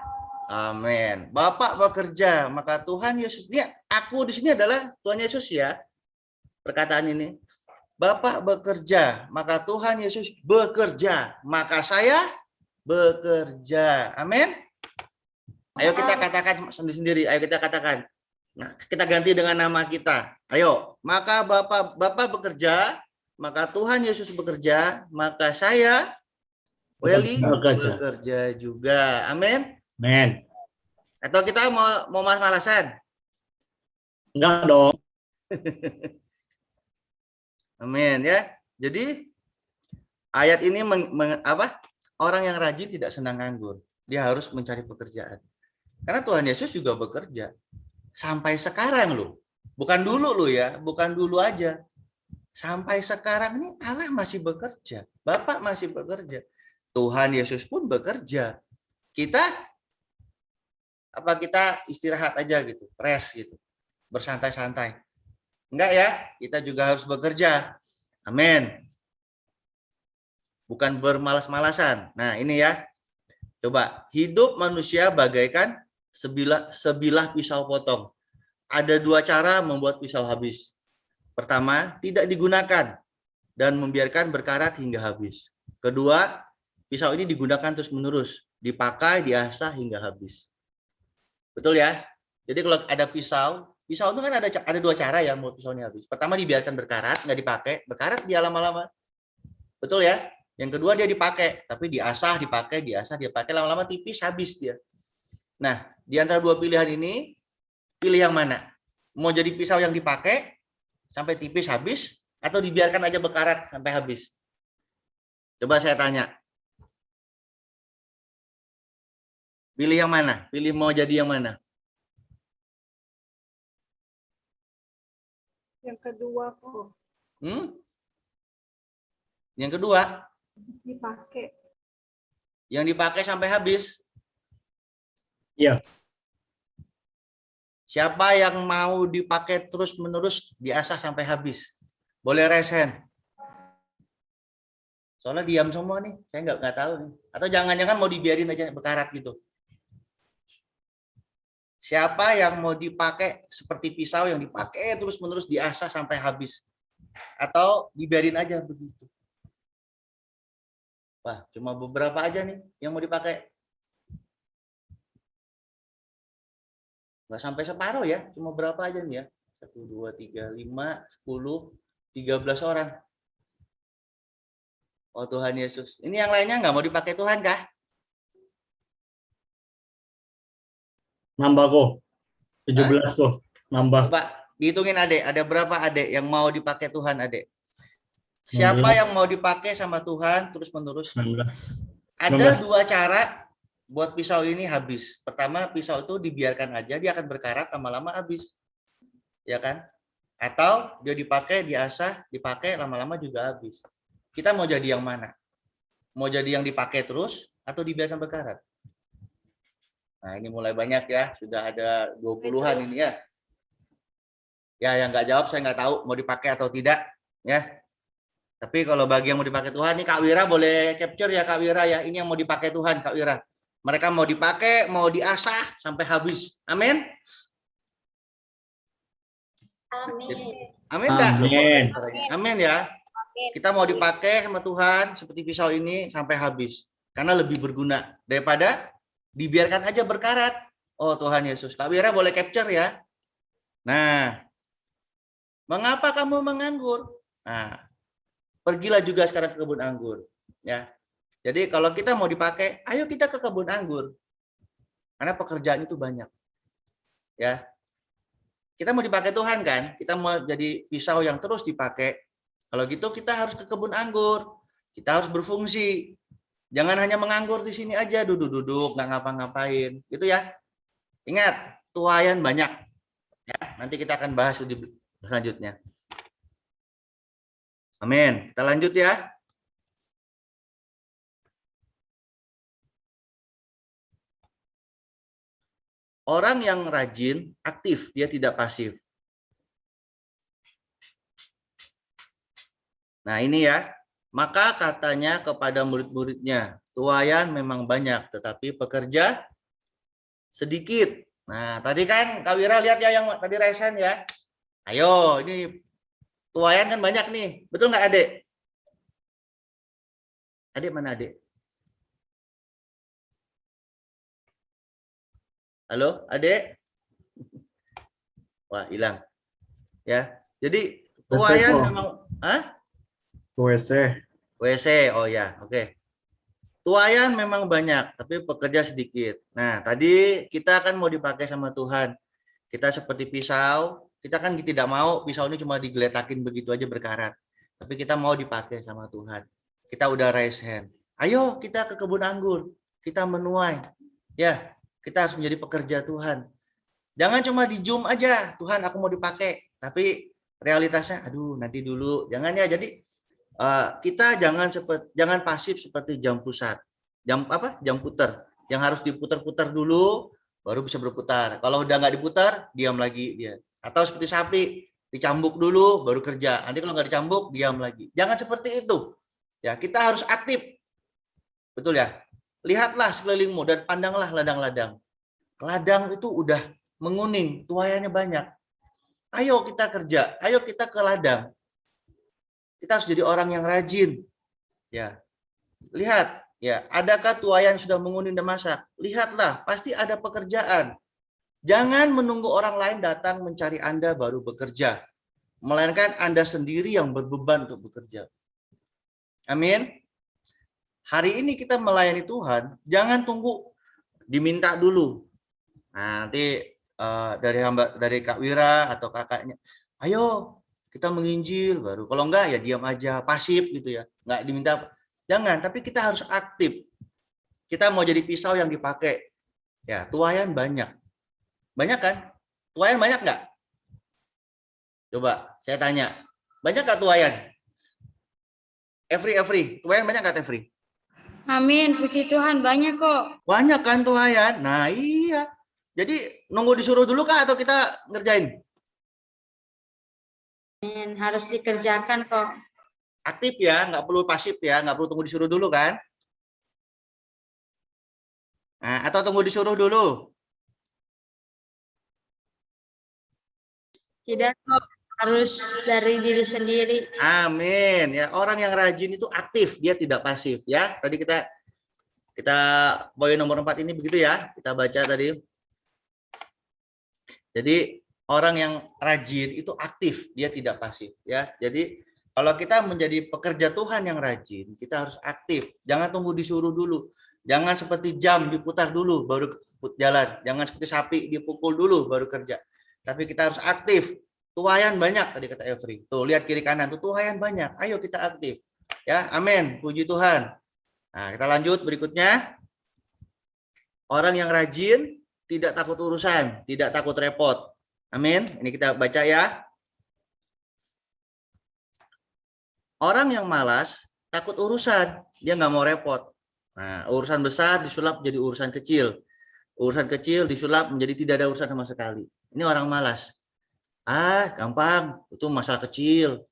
Amin. Bapak bekerja, maka Tuhan Yesus. Ini aku di sini adalah Tuhan Yesus ya. Perkataan ini. Bapak bekerja, maka Tuhan Yesus bekerja, maka saya bekerja. Amin. Ayo kita katakan sendiri-sendiri. Ayo kita katakan. Nah, kita ganti dengan nama kita. Ayo. Maka Bapak bekerja, maka Tuhan Yesus bekerja, maka saya Welly bekerja juga. Amin. Amin. Atau kita mau malas-malasan? Enggak dong. Amin ya. Jadi ayat ini orang yang rajin tidak senang nganggur. Dia harus mencari pekerjaan. Karena Tuhan Yesus juga bekerja sampai sekarang loh. Bukan dulu loh ya, bukan dulu aja. Sampai sekarang ini Allah masih bekerja. Bapak masih bekerja. Tuhan Yesus pun bekerja. Kita istirahat aja gitu, rest gitu, bersantai-santai. Enggak ya, kita juga harus bekerja. Amin. Bukan bermalas-malasan. Nah, ini ya. Coba, hidup manusia bagaikan sebilah pisau potong. Ada 2 cara membuat pisau habis. Pertama, tidak digunakan dan membiarkan berkarat hingga habis. Kedua, pisau ini digunakan terus-menerus, dipakai, diasah hingga habis. Betul ya? Jadi kalau ada pisau itu kan ada 2 cara ya membuat pisau ini habis. Pertama dibiarkan berkarat, nggak dipakai, berkarat dia lama-lama. Betul ya? Yang kedua dia dipakai, tapi diasah, dipakai, lama-lama tipis habis dia. Nah, di antara 2 pilihan ini, pilih yang mana? Mau jadi pisau yang dipakai sampai tipis habis, atau dibiarkan aja berkarat sampai habis? Coba saya tanya. Pilih yang mana? Pilih mau jadi yang mana? Yang kedua kok. Yang kedua? Dipakai. Yang dipakai sampai habis? Iya. Siapa yang mau dipakai terus-menerus diasah sampai habis? Boleh raise hand. Soalnya diam semua nih, saya nggak tahu nih. Atau jangan-jangan mau dibiarin aja berkarat gitu. Siapa yang mau dipakai seperti pisau yang dipakai terus-menerus diasah sampai habis? Atau dibiarin aja begitu? Wah, cuma beberapa aja nih yang mau dipakai. Nggak sampai separuh ya, cuma berapa aja nih ya. 1, 2, 3, 5, 10, 13 orang. Oh Tuhan Yesus. Ini yang lainnya nggak mau dipakai Tuhan kah? Nambah kok. 17 kok. Nambah. Coba dihitungin adek, ada berapa adek yang mau dipakai Tuhan adek? 19. Siapa yang mau dipakai sama Tuhan terus menerus? 19. Ada 2 cara buat pisau ini habis. Pertama, pisau itu dibiarkan aja, dia akan berkarat, lama-lama habis. Ya kan? Atau dia dipakai, diasah, dipakai, lama-lama juga habis. Kita mau jadi yang mana? Mau jadi yang dipakai terus atau dibiarkan berkarat? Nah, ini mulai banyak ya. Sudah ada 20-an ini ya. Ya, yang nggak jawab saya nggak tahu mau dipakai atau tidak. Ya. Tapi kalau bagi yang mau dipakai Tuhan, nih Kak Wira boleh capture ya Kak Wira ya. Ini yang mau dipakai Tuhan Kak Wira. Mereka mau dipakai, mau diasah sampai habis. Amin. Amin. Amin enggak? Amin. Amin ya. Kita mau dipakai sama Tuhan seperti pisau ini sampai habis. Karena lebih berguna daripada dibiarkan aja berkarat. Oh Tuhan Yesus. Kak Wira boleh capture ya. Nah, mengapa kamu menganggur? Nah, pergilah juga sekarang ke kebun anggur. Ya. Jadi kalau kita mau dipakai, ayo kita ke kebun anggur. Karena pekerjaan itu banyak. Ya. Kita mau dipakai Tuhan kan? Kita mau jadi pisau yang terus dipakai. Kalau gitu kita harus ke kebun anggur. Kita harus berfungsi. Jangan hanya menganggur di sini aja, duduk-duduk, nggak ngapa-ngapain. Gitu ya. Ingat, tuaian banyak. Ya, nanti kita akan bahas di selanjutnya. Amin. Kita lanjut ya. Orang yang rajin, aktif, dia tidak pasif. Nah ini ya, maka katanya kepada murid-muridnya, tuaian memang banyak, tetapi pekerja sedikit. Nah tadi kan Kak Wira lihat ya yang tadi resen ya. Ayo, ini tuaian kan banyak nih, betul nggak Adek? Adek mana Adek? Halo, Adek? Wah, hilang. Ya. Jadi tuaian memang WC. WC. Oh ya, oke. Tuaian memang banyak, tapi pekerja sedikit. Nah, tadi kita kan mau dipakai sama Tuhan. Kita seperti pisau, kita kan tidak mau pisau ini cuma digeletakin begitu aja berkarat. Tapi kita mau dipakai sama Tuhan. Kita udah raise hand. Ayo kita ke kebun anggur. Kita menuai. Ya, kita harus menjadi pekerja Tuhan. Jangan cuma di Zoom aja, Tuhan aku mau dipakai. Tapi realitasnya, aduh nanti dulu. Jangan ya, jadi kita jangan pasif seperti jam pusat. Jam puter. Yang harus diputar-putar dulu, baru bisa berputar. Kalau udah nggak diputar, diam lagi dia. Atau seperti sapi, dicambuk dulu, baru kerja. Nanti kalau nggak dicambuk, diam lagi. Jangan seperti itu. Ya, kita harus aktif. Betul ya? Lihatlah sekelilingmu dan pandanglah ladang-ladang. Ladang itu udah menguning, tuaiannya banyak. Ayo kita kerja, ayo kita ke ladang. Kita harus jadi orang yang rajin. Ya. Lihat, ya, adakah tuaian sudah menguning dan masak? Lihatlah, pasti ada pekerjaan. Jangan menunggu orang lain datang mencari Anda baru bekerja. Melainkan Anda sendiri yang berbeban untuk bekerja. Amin. Hari ini kita melayani Tuhan, jangan tunggu diminta dulu. Nah, nanti dari Kak Wira atau kakaknya, ayo kita menginjil baru. Kalau enggak ya diam aja, pasif gitu ya. Enggak diminta. Jangan, tapi kita harus aktif. Kita mau jadi pisau yang dipakai. Ya, tuaian banyak. Banyak kan? Tuaian banyak nggak? Coba saya tanya. Banyak nggak tuaian? Every. Tuaian banyak nggak Every? Amin, puji Tuhan banyak kok. Banyak kan tuaian? Nah iya. Jadi nunggu disuruh dulu kah atau kita ngerjain? Amin, harus dikerjakan kok. Aktif ya, nggak perlu pasif ya, nggak perlu tunggu disuruh dulu kan? Nah, atau tunggu disuruh dulu? Tidak kok. Harus dari diri sendiri. Amin. Ya, orang yang rajin itu aktif, dia tidak pasif ya. Tadi kita poin nomor 4 ini begitu ya. Kita baca tadi. Jadi orang yang rajin itu aktif, dia tidak pasif ya. Jadi kalau kita menjadi pekerja Tuhan yang rajin, kita harus aktif. Jangan tunggu disuruh dulu. Jangan seperti jam diputar dulu baru jalan. Jangan seperti sapi dipukul dulu baru kerja. Tapi kita harus aktif. Tuhayan banyak tadi kata Every. Tuh lihat kiri kanan tuh tuhayan banyak. Ayo kita aktif. Ya, amin. Puji Tuhan. Nah, kita lanjut berikutnya. Orang yang rajin tidak takut urusan, tidak takut repot. Amin. Ini kita baca ya. Orang yang malas takut urusan, dia nggak mau repot. Nah, urusan besar disulap jadi urusan kecil. Urusan kecil disulap menjadi tidak ada urusan sama sekali. Ini orang malas. Ah, gampang, itu masalah kecil.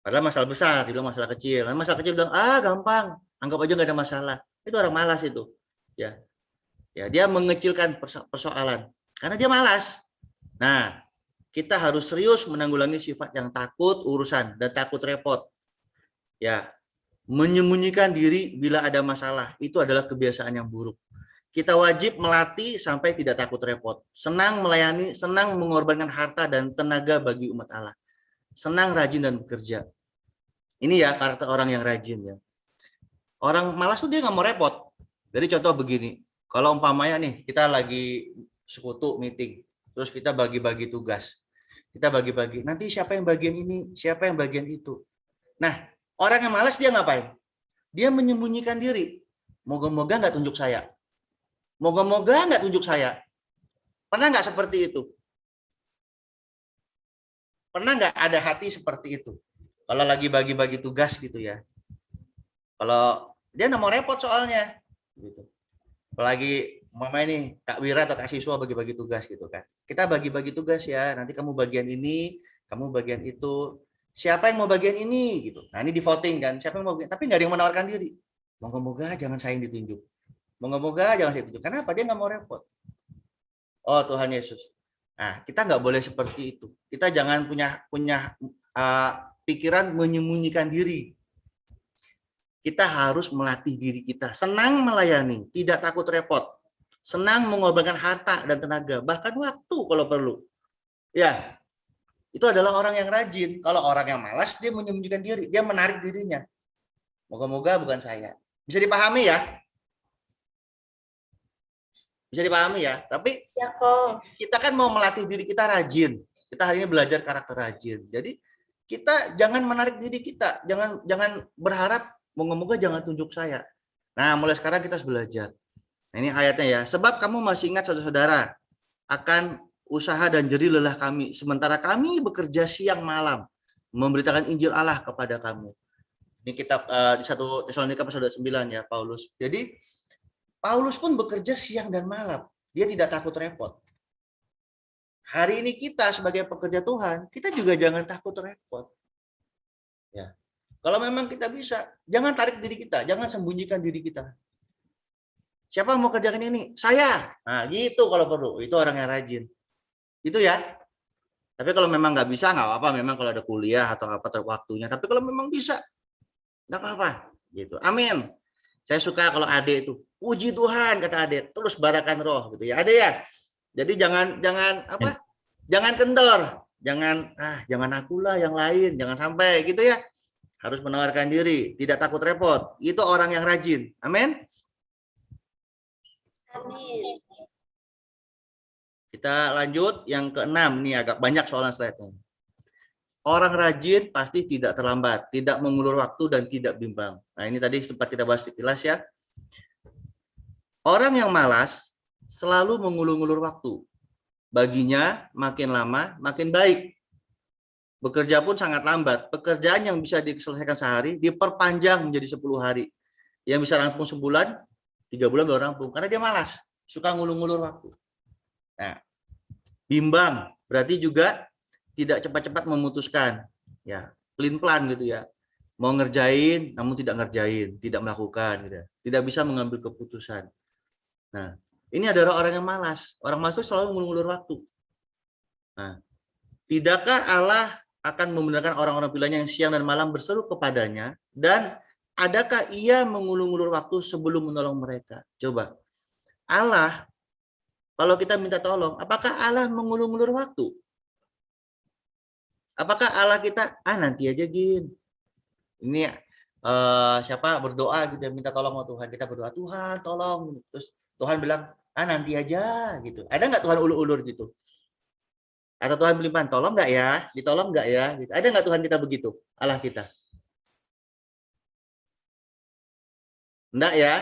Padahal masalah besar, dibilang masalah kecil. Nah, masalah kecil bilang, ah gampang, anggap aja nggak ada masalah. Itu orang malas itu. Ya, dia mengecilkan persoalan karena dia malas. Nah, kita harus serius menanggulangi sifat yang takut urusan dan takut repot. Ya, menyembunyikan diri bila ada masalah itu adalah kebiasaan yang buruk. Kita wajib melatih sampai tidak takut repot. Senang melayani, senang mengorbankan harta dan tenaga bagi umat Allah. Senang, rajin, dan bekerja. Ini ya karakter orang yang rajin ya. Orang malas tuh dia nggak mau repot. Jadi contoh begini, kalau umpamanya nih kita lagi sekutu meeting, terus kita bagi-bagi tugas. Kita bagi-bagi, nanti siapa yang bagian ini, siapa yang bagian itu. Nah, orang yang malas dia ngapain? Dia menyembunyikan diri. Moga-moga nggak tunjuk saya. Moga-moga nggak tunjuk saya. Pernah nggak seperti itu? Pernah nggak ada hati seperti itu? Kalau lagi bagi-bagi tugas gitu ya. Kalau dia nggak mau repot soalnya. Gitu. Apalagi mama ini Kak Wira atau Kak Siswa bagi-bagi tugas gitu kan. Kita bagi-bagi tugas ya. Nanti kamu bagian ini, kamu bagian itu. Siapa yang mau bagian ini gitu. Nah ini di voting kan. Siapa yang mau bagian? Tapi nggak ada yang menawarkan diri. Moga-moga jangan saya yang ditunjuk. Moga-moga jangan saya tunjuk. Kenapa? Dia nggak mau repot. Oh Tuhan Yesus. Nah kita nggak boleh seperti itu. Kita jangan punya pikiran menyembunyikan diri. Kita harus melatih diri kita. Senang melayani, tidak takut repot. Senang mengorbankan harta dan tenaga, bahkan waktu kalau perlu. Ya, itu adalah orang yang rajin. Kalau orang yang malas, dia menyembunyikan diri. Dia menarik dirinya. Moga-moga bukan saya. Bisa dipahami ya? Bisa dipahami ya? Tapi Ya kok. kita kan mau melatih diri kita rajin. Kita hari ini belajar karakter rajin. Jadi kita jangan menarik diri kita. Jangan berharap moga-moga jangan tunjuk saya. Nah, mulai sekarang kita harus belajar. Nah, ini ayatnya ya. Sebab kamu masih ingat saudara-saudara akan usaha dan jerih lelah kami. Sementara kami bekerja siang malam memberitakan Injil Allah kepada kamu. Ini kitab di 1 Tesalonika pasal 9 ya, Paulus. Jadi Paulus pun bekerja siang dan malam. Dia tidak takut repot. Hari ini kita sebagai pekerja Tuhan, kita juga jangan takut repot. Ya. Kalau memang kita bisa, jangan tarik diri kita, jangan sembunyikan diri kita. Siapa mau kerjakan ini? Saya. Nah, gitu kalau perlu. Itu orang yang rajin. Itu ya. Tapi kalau memang nggak bisa, nggak apa-apa. Memang kalau ada kuliah atau apa waktunya. Tapi kalau memang bisa, nggak apa-apa. Gitu. Amin. Saya suka kalau Ade itu, puji Tuhan kata Ade, terus barakan roh gitu ya. Ade ya. Jadi jangan apa? Jangan kendor. Jangan akulah yang lain. Jangan sampai gitu ya. Harus menawarkan diri, tidak takut repot. Itu orang yang rajin. Amin. Amin. Kita lanjut yang ke-6 nih, agak banyak soalan slide-nya. Orang rajin pasti tidak terlambat, tidak mengulur waktu dan tidak bimbang. Nah, ini tadi sempat kita bahas sekilas ya. Orang yang malas selalu mengulur-ulur waktu. Baginya makin lama makin baik. Bekerja pun sangat lambat. Pekerjaan yang bisa diselesaikan sehari diperpanjang menjadi 10 hari. Yang bisa rampung sebulan, 3 bulan baru rampung. Karena dia malas, suka ngulur-ngulur waktu. Nah, bimbang berarti juga tidak cepat-cepat memutuskan. Ya, pelin-pelan gitu ya. Mau ngerjain, namun tidak ngerjain, tidak melakukan. Gitu. Tidak bisa mengambil keputusan. Nah, ini adalah orang yang malas. Orang malas itu selalu ngulur-ngulur waktu. Nah, tidakkah Allah akan membenarkan orang-orang pilihannya yang siang dan malam berseru kepadanya, dan adakah ia mengulur-ulur waktu sebelum menolong mereka? Coba. Allah, kalau kita minta tolong, apakah Allah mengulur-ulur waktu? Apakah Allah kita, nanti aja Gin. Ini siapa berdoa gitu, minta tolong sama Tuhan. Kita berdoa, Tuhan tolong. Terus Tuhan bilang, nanti aja gitu. Ada nggak Tuhan ulur-ulur gitu? Atau Tuhan belipan, tolong nggak ya? Ditolong nggak ya? Gitu. Ada nggak Tuhan kita begitu? Allah kita? Enggak ya?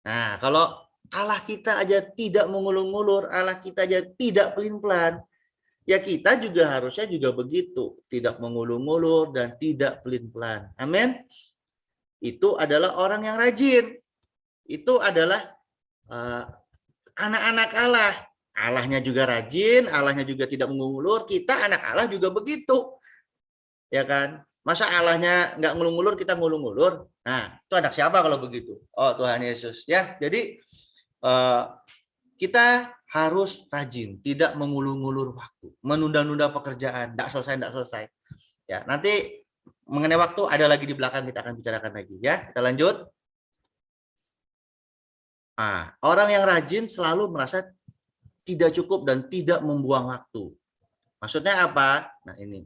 Nah, kalau Allah kita aja tidak mengulur-ulur, Allah kita aja tidak pelin-pelan, ya kita juga harusnya juga begitu, tidak mengulur-ulur dan tidak pelin-pelan. Amin. Itu adalah orang yang rajin. Itu adalah anak-anak Allah. Allahnya juga rajin, Allahnya juga tidak mengulur, kita anak Allah juga begitu. Ya kan? Masa Allahnya nggak ngulur-ngulur, kita ngulur-ngulur? Nah, itu anak siapa kalau begitu? Oh, Tuhan Yesus. Ya, jadi kita harus rajin, tidak mengulur-ngulur waktu, menunda-nunda pekerjaan, tidak selesai. Ya, nanti mengenai waktu ada lagi di belakang, kita akan bicarakan lagi. Ya, kita lanjut. Orang yang rajin selalu merasa tidak cukup dan tidak membuang waktu. Maksudnya apa? Nah, ini.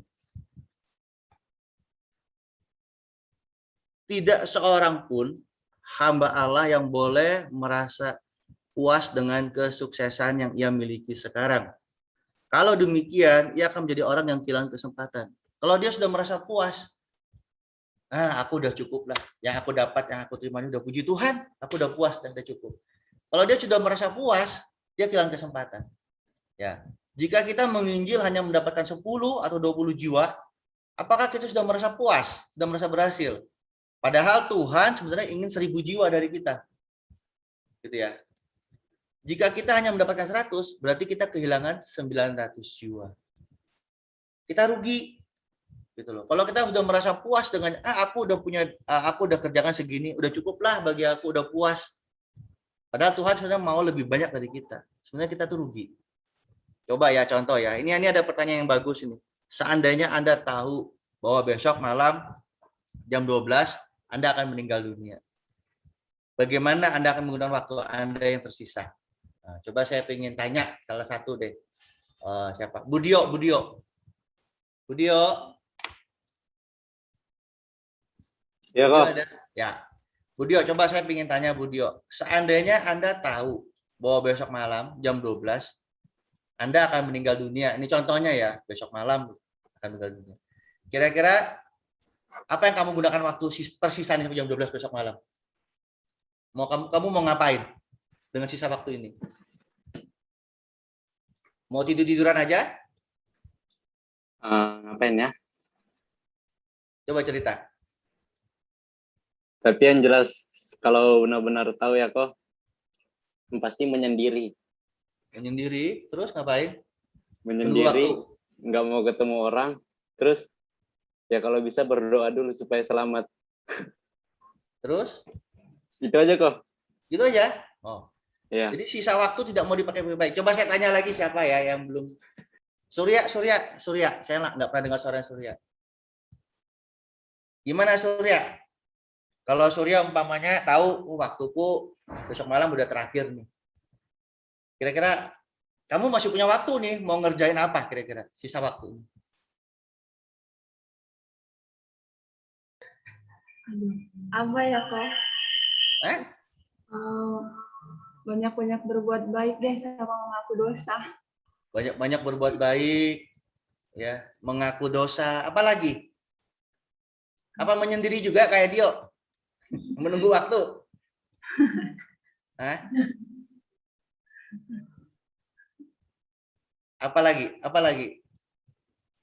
Tidak seorang pun hamba Allah yang boleh merasa puas dengan kesuksesan yang ia miliki sekarang. Kalau demikian, ia akan menjadi orang yang kehilangan kesempatan. Kalau dia sudah merasa puas, aku udah cukup lah. Yang aku dapat, yang aku terima ini udah puji Tuhan, aku udah puas dan udah cukup. Kalau dia sudah merasa puas, dia kehilangan kesempatan. Ya, jika kita menginjil hanya mendapatkan 10 atau 20 jiwa, apakah kita sudah merasa puas, sudah merasa berhasil? Padahal Tuhan sebenarnya ingin 1000 jiwa dari kita. Gitu ya. Jika kita hanya mendapatkan 100, berarti kita kehilangan 900 jiwa. Kita rugi. Gitu loh. Kalau kita sudah merasa puas dengan aku udah kerjakan segini, udah cukuplah bagi aku, udah puas. Padahal Tuhan sebenarnya mau lebih banyak dari kita. Sebenarnya kita tuh rugi. Coba ya contoh ya. Ini ada pertanyaan yang bagus ini. Seandainya Anda tahu bahwa besok malam jam 12 Anda akan meninggal dunia. Bagaimana Anda akan menggunakan waktu Anda yang tersisa? Nah, coba saya ingin tanya salah satu deh. Siapa? Budio. Ya kok. Ya. Budio, coba saya ingin tanya Budio. Seandainya Anda tahu bahwa besok malam jam 12 Anda akan meninggal dunia. Ini contohnya ya, besok malam akan meninggal dunia. Kira-kira apa yang kamu gunakan waktu tersisa nih jam 12 besok malam? Kamu mau ngapain dengan sisa waktu ini? Mau tidur-tiduran aja? Ngapain ya? Coba cerita. Tapi yang jelas kalau benar-benar tahu ya kok, pasti menyendiri. Menyendiri, terus ngapain? Menyendiri, nggak mau ketemu orang, terus ya kalau bisa berdoa dulu supaya selamat. Terus? Itu aja kok. Gitu aja? Oh. Ya. Jadi sisa waktu tidak mau dipakai baik. Coba saya tanya lagi siapa ya yang belum. Surya. Saya nggak pernah dengar suara Surya. Gimana Surya? Kalau Surya umpamanya tahu waktuku besok malam udah terakhir nih. Kira-kira kamu masih punya waktu nih, mau ngerjain apa kira-kira sisa waktu? Apa ya kok? Banyak-banyak berbuat baik deh sama mengaku dosa. Banyak-banyak berbuat baik, ya, mengaku dosa. Apa lagi? Apa menyendiri juga kayak Dio? Menunggu waktu? Apa lagi?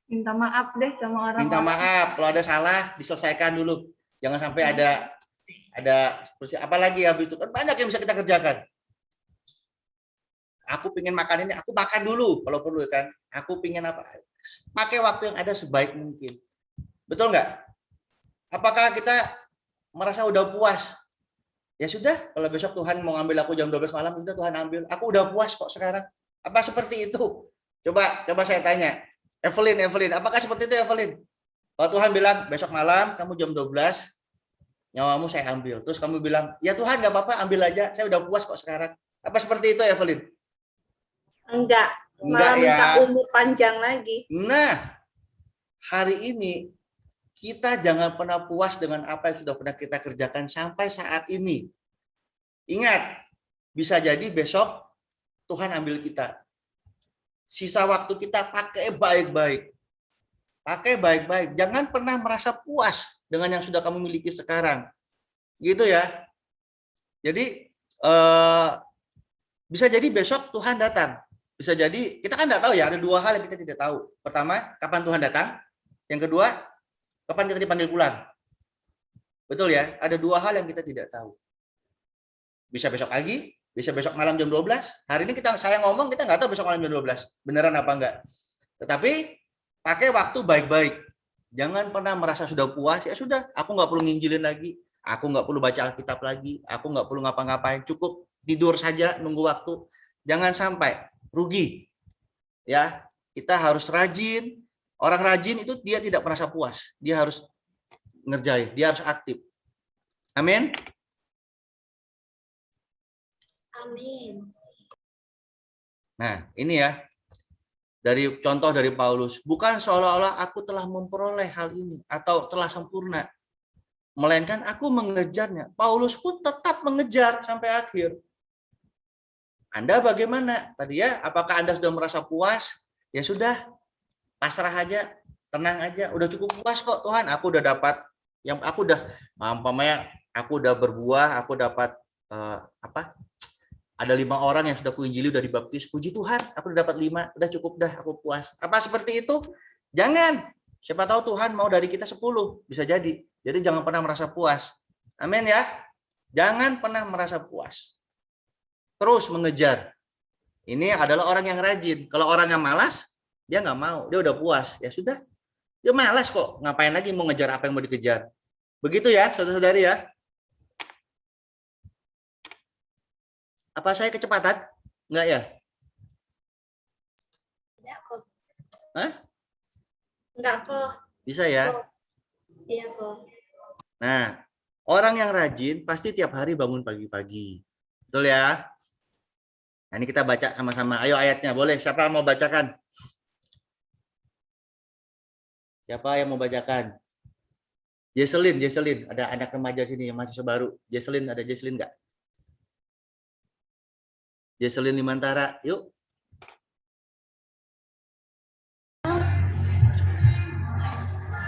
Minta maaf deh sama orang. Minta maaf kalau ada salah diselesaikan dulu. Jangan sampai ada apa lagi habis itu kan banyak yang bisa kita kerjakan. Aku pingin makan ini, aku makan dulu kalau perlu kan. Aku pingin apa? Pakai waktu yang ada sebaik mungkin. Betul nggak? Apakah kita merasa udah puas? Ya sudah, kalau besok Tuhan mau ngambil aku jam 12 malam, sudah Tuhan ambil. Aku udah puas kok sekarang. Apa seperti itu? Coba saya tanya. Evelyn, apakah seperti itu Evelyn? Kalau Tuhan bilang besok malam kamu jam 12 nyawamu saya ambil. Terus kamu bilang, ya Tuhan nggak apa-apa, ambil aja. Saya udah puas kok sekarang. Apa seperti itu Evelyn? Enggak, Enggak malah minta ya. umur panjang lagi. Nah, hari ini kita jangan pernah puas dengan apa yang sudah pernah kita kerjakan sampai saat ini. Ingat, bisa jadi besok Tuhan ambil kita. Sisa waktu kita pakai baik-baik. Pakai baik-baik. Jangan pernah merasa puas dengan yang sudah kamu miliki sekarang. Gitu ya. Jadi, bisa jadi besok Tuhan datang. Bisa jadi, kita kan nggak tahu ya, ada dua hal yang kita tidak tahu. Pertama, kapan Tuhan datang. Yang kedua, kapan kita dipanggil pulang. Betul ya, ada dua hal yang kita tidak tahu. Bisa besok pagi, bisa besok malam jam 12. Hari ini saya ngomong, kita nggak tahu besok malam jam 12. Beneran apa enggak. Tetapi, pakai waktu baik-baik. Jangan pernah merasa sudah puas, ya sudah, aku nggak perlu nginjilin lagi. Aku nggak perlu baca Alkitab lagi. Aku nggak perlu ngapa-ngapain. Cukup tidur saja, nunggu waktu. Jangan sampai rugi. Ya, kita harus rajin. Orang rajin itu dia tidak merasa puas. Dia harus ngerjain, dia harus aktif. Amin. Amin. Nah, ini ya. Dari contoh dari Paulus, bukan seolah-olah aku telah memperoleh hal ini atau telah sempurna. Melainkan aku mengejarnya. Paulus pun tetap mengejar sampai akhir. Anda bagaimana? Tadi ya, apakah Anda sudah merasa puas? Ya sudah, pasrah aja, tenang aja, udah cukup puas kok Tuhan. Aku udah dapat yang aku udah aku udah berbuah, aku dapat ada 5 orang yang sudah kuinjili, udah dibaptis. Puji Tuhan, aku udah dapat 5, udah cukup dah, aku puas. Apa seperti itu? Jangan. Siapa tahu Tuhan mau dari kita 10, bisa jadi. Jadi jangan pernah merasa puas. Amin ya. Jangan pernah merasa puas. Terus mengejar. Ini adalah orang yang rajin. Kalau orang yang malas, dia nggak mau, dia udah puas. Ya sudah, dia malas kok. Ngapain lagi mau ngejar apa yang mau dikejar? Begitu ya, saudara-saudari ya. Apa saya kecepatan? Enggak ya? Tidak kok. Hah? Enggak kok. Bisa ya? Iya kok. Nah, orang yang rajin pasti tiap hari bangun pagi-pagi. Betul ya? Nah, ini kita baca sama-sama. Ayo ayatnya, boleh. Siapa mau bacakan? Siapa yang mau bacakan? Jesselyn. Ada anak remaja sini yang mahasiswa baru. Jesselyn, ada Jesselyn nggak? Jesselyn Limantara, yuk.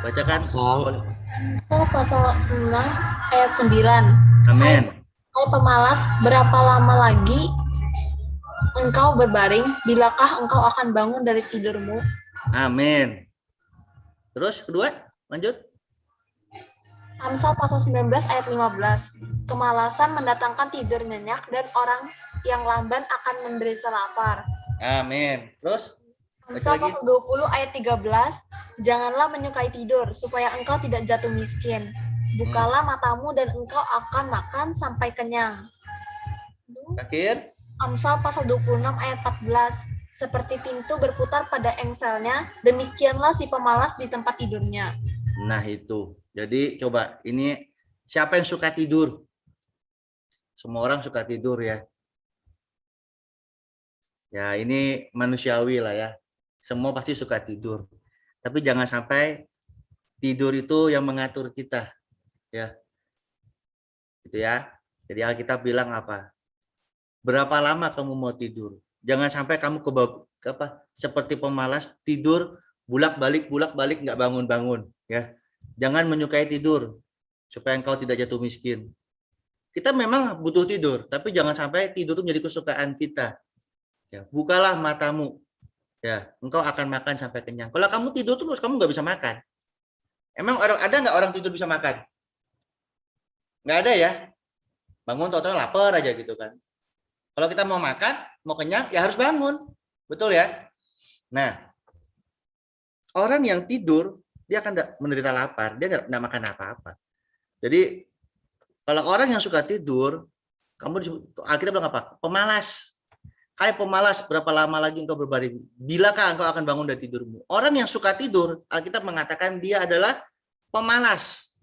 Bacakan. Pasal 6 ayat 9. Amin. Hai pemalas, berapa lama lagi engkau berbaring? Bilakah engkau akan bangun dari tidurmu? Amin. Terus kedua, lanjut. Amsal pasal 19 ayat 15. Kemalasan mendatangkan tidur nyenyak dan orang yang lamban akan menderita lapar. Amin. Terus? Amsal pasal 20 ayat 13. Janganlah menyukai tidur supaya engkau tidak jatuh miskin. Bukalah matamu dan engkau akan makan sampai kenyang. Terakhir. Amsal pasal 26 ayat 14. Seperti pintu berputar pada engselnya, demikianlah si pemalas di tempat tidurnya. Nah itu. Jadi coba ini siapa yang suka tidur? Semua orang suka tidur ya. Ya ini manusiawi lah ya. Semua pasti suka tidur. Tapi jangan sampai tidur itu yang mengatur kita. Ya. Gitu ya. Jadi Alkitab bilang apa? Berapa lama kamu mau tidur? Jangan sampai kamu seperti pemalas tidur bulak-balik nggak bangun-bangun ya. Jangan menyukai tidur supaya engkau tidak jatuh miskin. Kita memang butuh tidur, tapi jangan sampai tidur itu menjadi kesukaan kita. Ya, bukalah matamu. Ya, engkau akan makan sampai kenyang. Kalau kamu tidur terus, kamu nggak bisa makan. Emang ada nggak orang tidur bisa makan? Nggak ada ya. Bangun tahu-tahu lapar aja gitu kan. Kalau kita mau makan, mau kenyang, ya harus bangun. Betul ya? Nah, orang yang tidur, dia akan menderita lapar. Dia nggak makan apa-apa. Jadi, kalau orang yang suka tidur, kamu Alkitab bilang apa? Pemalas. Hai pemalas, berapa lama lagi engkau berbaring? Bilakah engkau akan bangun dari tidurmu? Orang yang suka tidur, Alkitab mengatakan dia adalah pemalas.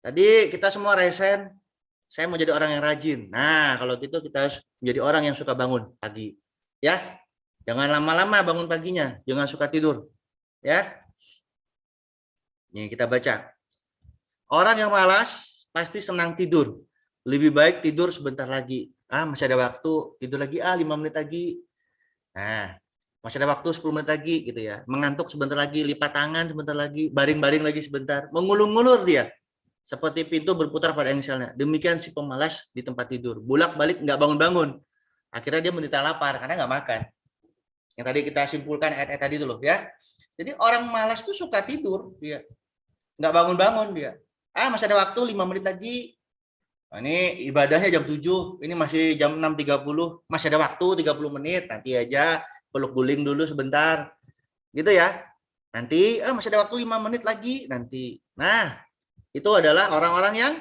Tadi kita semua resen, saya mau jadi orang yang rajin. Nah, kalau gitu kita harus menjadi orang yang suka bangun pagi. Ya, jangan lama-lama bangun paginya, jangan suka tidur. Ya, ini kita baca. Orang yang malas pasti senang tidur. Lebih baik tidur sebentar lagi. Masih ada waktu, tidur lagi 5 menit lagi. Nah, masih ada waktu 10 menit lagi gitu ya. Mengantuk sebentar lagi, lipat tangan sebentar lagi, baring-baring lagi sebentar. Mengulur-ngulur dia. Seperti pintu berputar pada engselnya. Demikian si pemalas di tempat tidur. Bolak-balik nggak bangun-bangun. Akhirnya dia menderita lapar karena nggak makan. Yang tadi kita simpulkan ayat-ayat tadi itu loh ya. Jadi orang malas tuh suka tidur dia. Nggak bangun-bangun dia. Masih ada waktu 5 menit lagi. Nah, ini ibadahnya jam 7, ini masih jam 6.30, masih ada waktu 30 menit, nanti aja peluk guling dulu sebentar. Gitu ya. Nanti masih ada waktu 5 menit lagi nanti. Nah, itu adalah orang-orang yang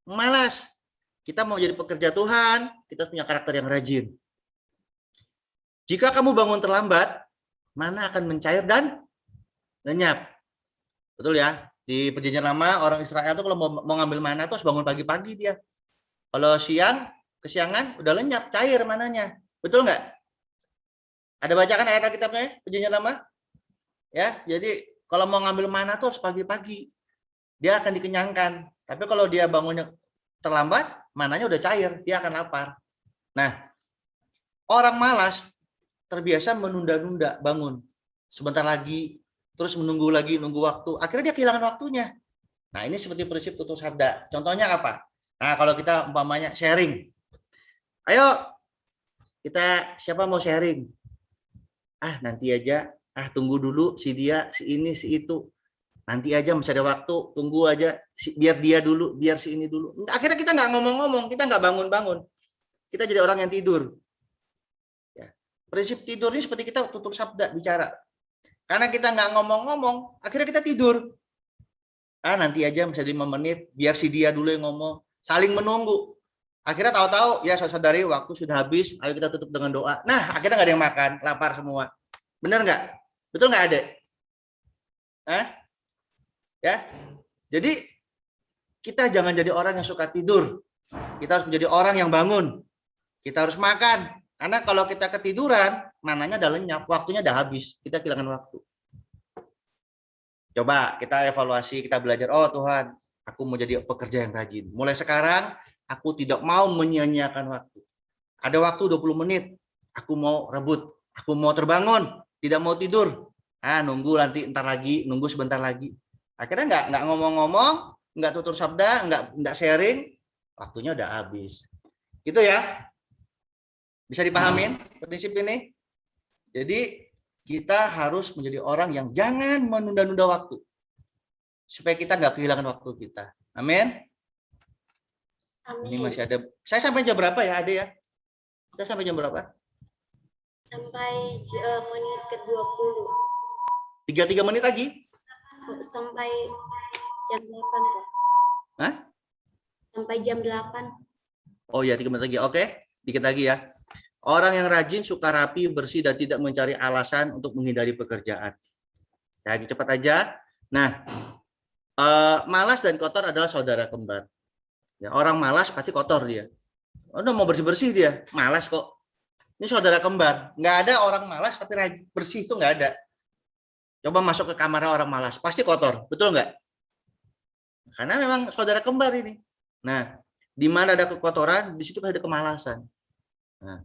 malas. Kita mau jadi pekerja Tuhan, kita punya karakter yang rajin. Jika kamu bangun terlambat, mana akan mencair dan lenyap. Betul ya? Di Perjanjian Lama, orang Israel tuh kalau mau ngambil mana tuh harus bangun pagi-pagi dia. Kalau siang, kesiangan, udah lenyap, cair mananya. Betul nggak? Ada bacakan ayat Alkitabnya, Perjanjian Lama? Ya, jadi kalau mau ngambil mana tuh harus pagi-pagi. Dia akan dikenyangkan. Tapi kalau dia bangunnya terlambat, mananya udah cair, dia akan lapar. Nah, orang malas terbiasa menunda-nunda bangun. Sebentar lagi, terus menunggu lagi, nunggu waktu. Akhirnya dia kehilangan waktunya. Nah, ini seperti prinsip tutur sabda. Contohnya apa? Nah, kalau kita umpamanya sharing. Ayo, kita siapa mau sharing? Nanti aja. Tunggu dulu si dia, si ini, si itu. Nanti aja masih ada waktu, tunggu aja. Biar dia dulu, biar si ini dulu. Akhirnya kita nggak ngomong-ngomong, kita nggak bangun-bangun. Kita jadi orang yang tidur. Ya. Prinsip tidur ini seperti kita tutur sabda bicara. Karena kita nggak ngomong-ngomong, akhirnya kita tidur. Nanti aja masih 5 menit, biar si dia dulu yang ngomong. Saling menunggu. Akhirnya tahu-tahu, ya saudari waktu sudah habis, ayo kita tutup dengan doa. Nah, akhirnya nggak ada yang makan, lapar semua. Benar nggak? Betul nggak ada? Ya, jadi kita jangan jadi orang yang suka tidur. Kita harus menjadi orang yang bangun. Kita harus makan. Karena kalau kita ketiduran, mananya udah lenyap, waktunya udah habis. Kita kehilangan waktu. Coba kita evaluasi, kita belajar. Oh Tuhan, aku mau jadi pekerja yang rajin. Mulai sekarang, aku tidak mau menyia-nyiakan waktu. Ada waktu 20 menit, aku mau rebut. Aku mau terbangun, tidak mau tidur. Nunggu nanti entar lagi, nunggu sebentar lagi. Akhirnya nggak ngomong-ngomong, nggak tutur sabda, nggak sharing, waktunya udah habis. Gitu ya. Bisa dipahamin prinsip ini? Jadi kita harus menjadi orang yang jangan menunda-nunda waktu. Supaya kita nggak kehilangan waktu kita. Amin. Ini masih ada. Saya sampai jam berapa ya, Ade ya? Saya sampai jam berapa? Sampai menit ke-20. 3 menit lagi? Sampai jam 8 kok. Sampai jam 8. Oh ya, 3 menit lagi. Oke, dikit lagi ya. Orang yang rajin, suka rapi, bersih, dan tidak mencari alasan untuk menghindari pekerjaan. Ya, cepat aja. Nah, malas dan kotor adalah saudara kembar. Ya, orang malas pasti kotor dia. Udah mau bersih-bersih dia, malas kok. Ini saudara kembar. Nggak ada orang malas tapi bersih itu nggak ada. Coba masuk ke kamar orang malas, pasti kotor. Betul nggak? Karena memang saudara kembar ini. Nah, di mana ada kekotoran, di situ ada kemalasan. Nah,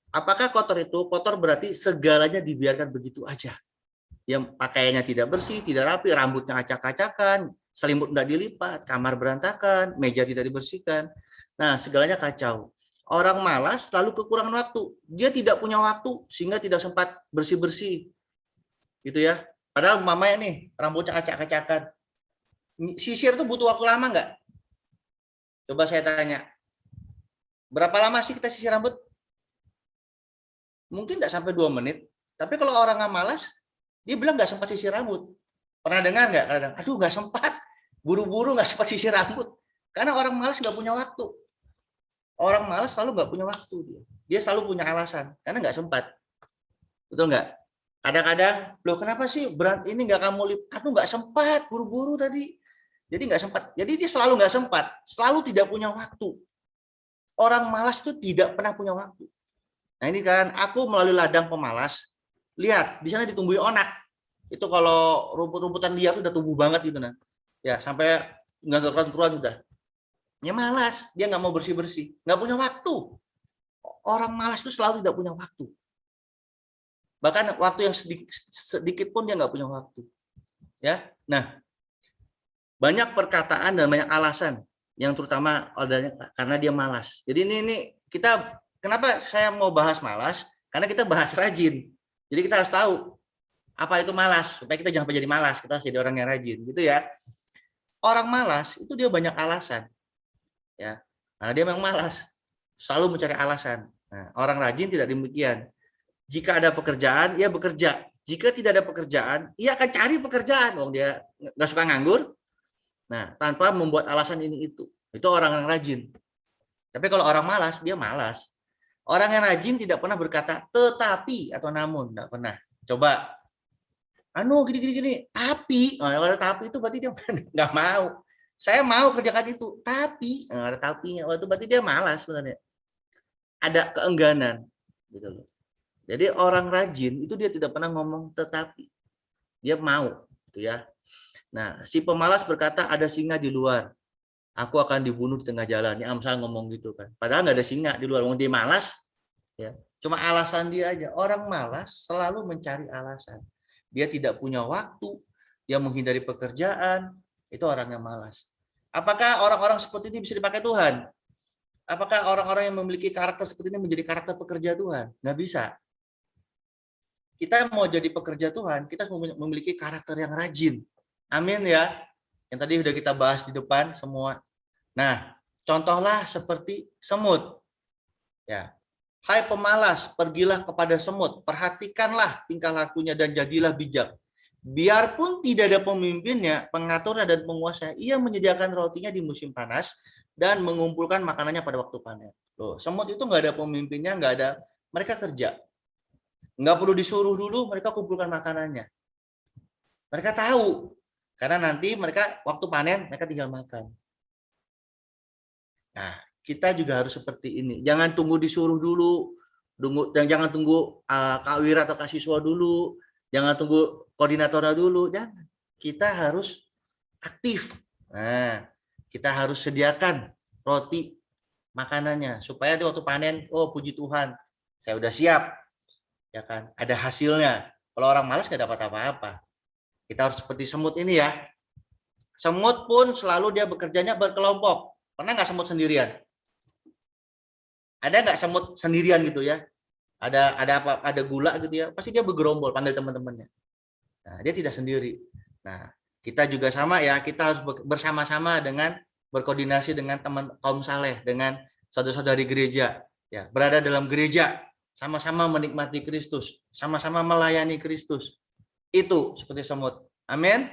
apakah kotor itu? Kotor berarti segalanya dibiarkan begitu aja. Yang pakaiannya tidak bersih, tidak rapi, rambutnya acak-acakan, selimut tidak dilipat, kamar berantakan, meja tidak dibersihkan. Nah, segalanya kacau. Orang malas selalu kekurangan waktu. Dia tidak punya waktu sehingga tidak sempat bersih-bersih. Gitu ya. Padahal mamanya nih, rambutnya acak-acakan. Sisir itu butuh waktu lama nggak? Coba saya tanya. Berapa lama sih kita sisir rambut? Mungkin nggak sampai 2 menit. Tapi kalau orang nggak malas, dia bilang nggak sempat sisir rambut. Pernah dengar nggak? Kadang, aduh nggak sempat. Buru-buru nggak sempat sisir rambut. Karena orang malas nggak punya waktu. Orang malas selalu nggak punya waktu dia. dia selalu punya alasan karena nggak sempat. Betul nggak? Kadang-kadang, loh kenapa sih ini nggak kamu aku nggak sempat, buru-buru tadi. Jadi nggak sempat. Jadi dia selalu nggak sempat, selalu tidak punya waktu. Orang malas tuh tidak pernah punya waktu. Nah ini kan aku melalui ladang pemalas, lihat di sana ditumbuhi onak. Itu kalau rumput-rumputan liar udah tumbuh banget gitu nah. Ya sampai nggak keruan udah. Ya malas, dia nggak mau bersih-bersih, nggak punya waktu. Orang malas itu selalu tidak punya waktu. Bahkan waktu yang sedikit pun dia nggak punya waktu. Ya, nah banyak perkataan dan banyak alasan yang terutama karena dia malas. Jadi ini kita kenapa saya mau bahas malas? Karena kita bahas rajin. Jadi kita harus tahu apa itu malas supaya kita jangan jadi malas. Kita harus jadi orang yang rajin, gitu ya. Orang malas itu dia banyak alasan, ya, karena dia memang malas, selalu mencari alasan. Nah, orang rajin tidak demikian. Jika ada pekerjaan, ia bekerja. Jika tidak ada pekerjaan, ia akan cari pekerjaan. Dia nggak suka nganggur. Nah, tanpa membuat alasan ini itu. Itu orang yang rajin. Tapi kalau orang malas, dia malas. Orang yang rajin tidak pernah berkata tetapi atau namun, nggak pernah. Coba, gini. Tapi, kalau tapi itu berarti dia nggak mau. Saya mau kerjakan itu, tapi ada tapinya. Itu berarti dia malas sebenarnya. Ada keengganan, gitu loh. Jadi orang rajin itu dia tidak pernah ngomong tetapi, dia mau, gitu ya. Nah, si pemalas berkata ada singa di luar, aku akan dibunuh di tengah jalan. Ini Amsal ngomong gitu kan. Padahal nggak ada singa di luar, dia malas, ya. Cuma alasan dia aja. Orang malas selalu mencari alasan. Dia tidak punya waktu, dia menghindari pekerjaan, itu orang yang malas. Apakah orang-orang seperti ini bisa dipakai Tuhan? Apakah orang-orang yang memiliki karakter seperti ini menjadi karakter pekerja Tuhan? Nggak bisa. Kita mau jadi pekerja Tuhan, kita memiliki karakter yang rajin. Amin ya. Yang tadi sudah kita bahas di depan semua. Nah, contohlah seperti semut. Ya. Hai pemalas, pergilah kepada semut, perhatikanlah tingkah lakunya dan jadilah bijak. Biarpun tidak ada pemimpinnya, pengaturnya dan penguasanya, ia menyediakan rotinya di musim panas dan mengumpulkan makanannya pada waktu panen. Loh, semut itu nggak ada pemimpinnya, nggak ada, mereka kerja. Nggak perlu disuruh dulu, mereka kumpulkan makanannya. Mereka tahu, karena nanti mereka waktu panen, mereka tinggal makan. Nah, kita juga harus seperti ini. Jangan tunggu disuruh dulu, dan jangan tunggu Kak Wira atau Kak Siswa dulu, jangan tunggu koordinatornya dulu, jangan. Kita harus aktif. Nah, kita harus sediakan roti makanannya supaya itu waktu panen, oh puji Tuhan, saya udah siap, ya kan? Ada hasilnya. Kalau orang malas nggak dapat apa-apa. Kita harus seperti semut ini ya. Semut pun selalu dia bekerjanya berkelompok. Pernah nggak semut sendirian? Ada nggak semut sendirian gitu ya? Ada gula gitu ya? Pasti dia bergerombol panggil teman-temannya. Nah, dia tidak sendiri. Nah, kita juga sama ya. Kita harus bersama-sama dengan berkoordinasi dengan teman kaum saleh, dengan saudara-saudari gereja. Ya, berada dalam gereja, sama-sama menikmati Kristus, sama-sama melayani Kristus. Itu seperti semut. Amin.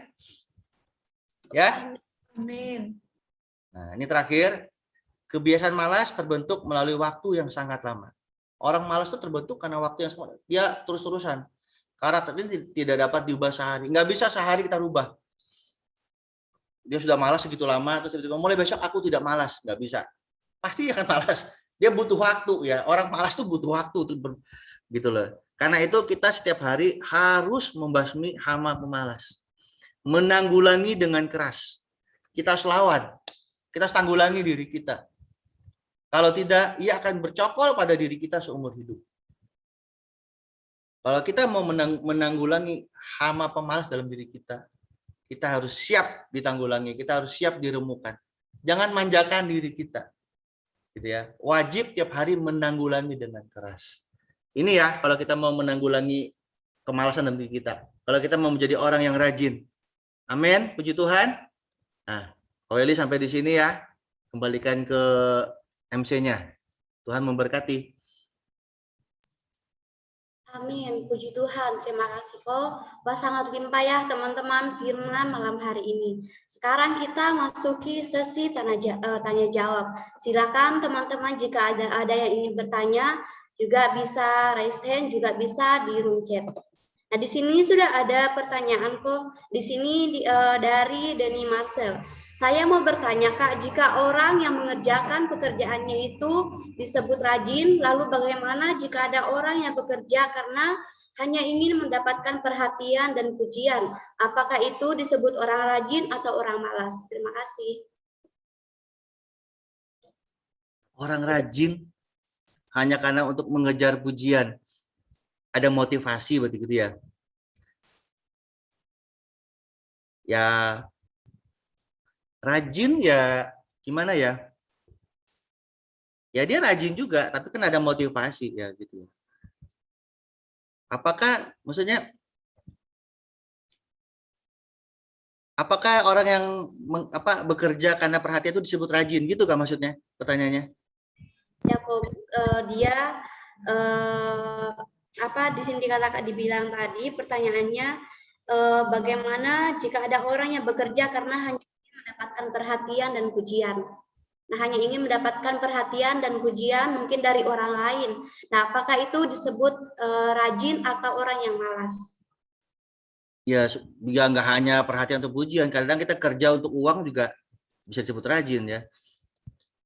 Ya. Amin. Nah, ini terakhir. Kebiasaan malas terbentuk melalui waktu yang sangat lama. Orang malas itu terbentuk karena waktu yang sangat, dia terus-terusan. Karakter ini tidak dapat diubah sehari. Nggak bisa sehari kita rubah. Dia sudah malas segitu lama, terus tiba-tiba mulai besok aku tidak malas. Nggak bisa. Pasti akan malas. Dia butuh waktu ya. Orang malas tuh butuh waktu. Gitu loh. Karena itu kita setiap hari harus membasmi hama pemalas. Menanggulangi dengan keras. Kita harus lawan. Kita harus tanggulangi diri kita. Kalau tidak, ia akan bercokol pada diri kita seumur hidup. Kalau kita mau menanggulangi hama pemalas dalam diri kita, kita harus siap ditanggulangi, kita harus siap diremukkan. Jangan manjakan diri kita. Gitu ya. Wajib tiap hari menanggulangi dengan keras. Ini ya, kalau kita mau menanggulangi kemalasan dalam diri kita. Kalau kita mau menjadi orang yang rajin. Amin, puji Tuhan. Nah, Koeli sampai di sini ya. Kembalikan ke MC-nya. Tuhan memberkati. Amin, puji Tuhan. Terima kasih kok. Wah, sangat limpah ya teman-teman firman malam hari ini. Sekarang kita masuki sesi tanya jawab. Silakan teman-teman jika ada yang ingin bertanya, juga bisa raise hand, juga bisa di room chat. Nah, di sini sudah ada pertanyaan kok. Di sini dari Denny Marcel. Saya mau bertanya, Kak, jika orang yang mengerjakan pekerjaannya itu disebut rajin, lalu bagaimana jika ada orang yang bekerja karena hanya ingin mendapatkan perhatian dan pujian? Apakah itu disebut orang rajin atau orang malas? Terima kasih. Orang rajin hanya karena untuk mengejar pujian. Ada motivasi berarti gitu ya. Ya rajin ya gimana ya? Ya dia rajin juga, tapi kan ada motivasi ya gitu. Apakah maksudnya apakah orang yang bekerja karena perhatian itu disebut rajin gitu kan maksudnya? Pertanyaannya. Ya kok dia di sini dikatakan dibilang tadi pertanyaannya bagaimana jika ada orang yang bekerja karena hanya ingin mendapatkan perhatian dan pujian. Nah, hanya ingin mendapatkan perhatian dan pujian mungkin dari orang lain. Nah, apakah itu disebut rajin atau orang yang malas? Ya nggak hanya perhatian atau pujian. Kadang kita kerja untuk uang juga bisa disebut rajin ya.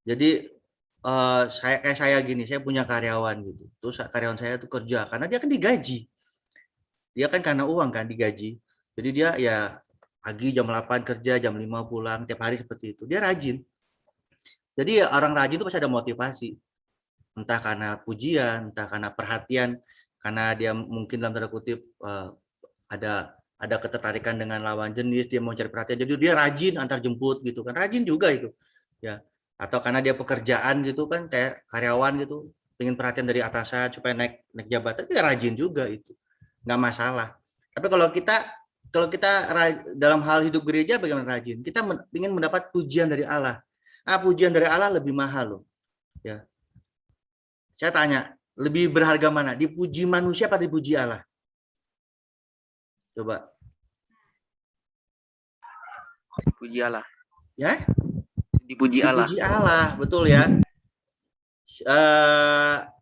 Jadi saya gini, saya punya karyawan gitu. Terus karyawan saya tuh kerja karena dia kan digaji. Dia kan karena uang kan digaji. Jadi dia ya pagi jam 8 kerja, jam 5 pulang, tiap hari seperti itu. Dia rajin. Jadi ya, orang rajin itu pasti ada motivasi. Entah karena pujian, entah karena perhatian, karena dia mungkin dalam tanda kutip ada ketertarikan dengan lawan jenis, dia mau cari perhatian. Jadi dia rajin antar jemput gitu kan. Rajin juga itu. Ya. Atau karena dia pekerjaan gitu kan, kayak karyawan gitu, ingin perhatian dari atasan supaya naik jabatan, dia rajin juga itu. Nggak masalah. Tapi kalau kita dalam hal hidup gereja bagaimana rajin? Kita ingin mendapat pujian dari Allah. Pujian dari Allah lebih mahal loh. Ya. Saya tanya, lebih berharga mana? Dipuji manusia atau dipuji Allah? Coba. Dipuji Allah. Ya? Dipuji Allah. Dipuji Allah, betul ya.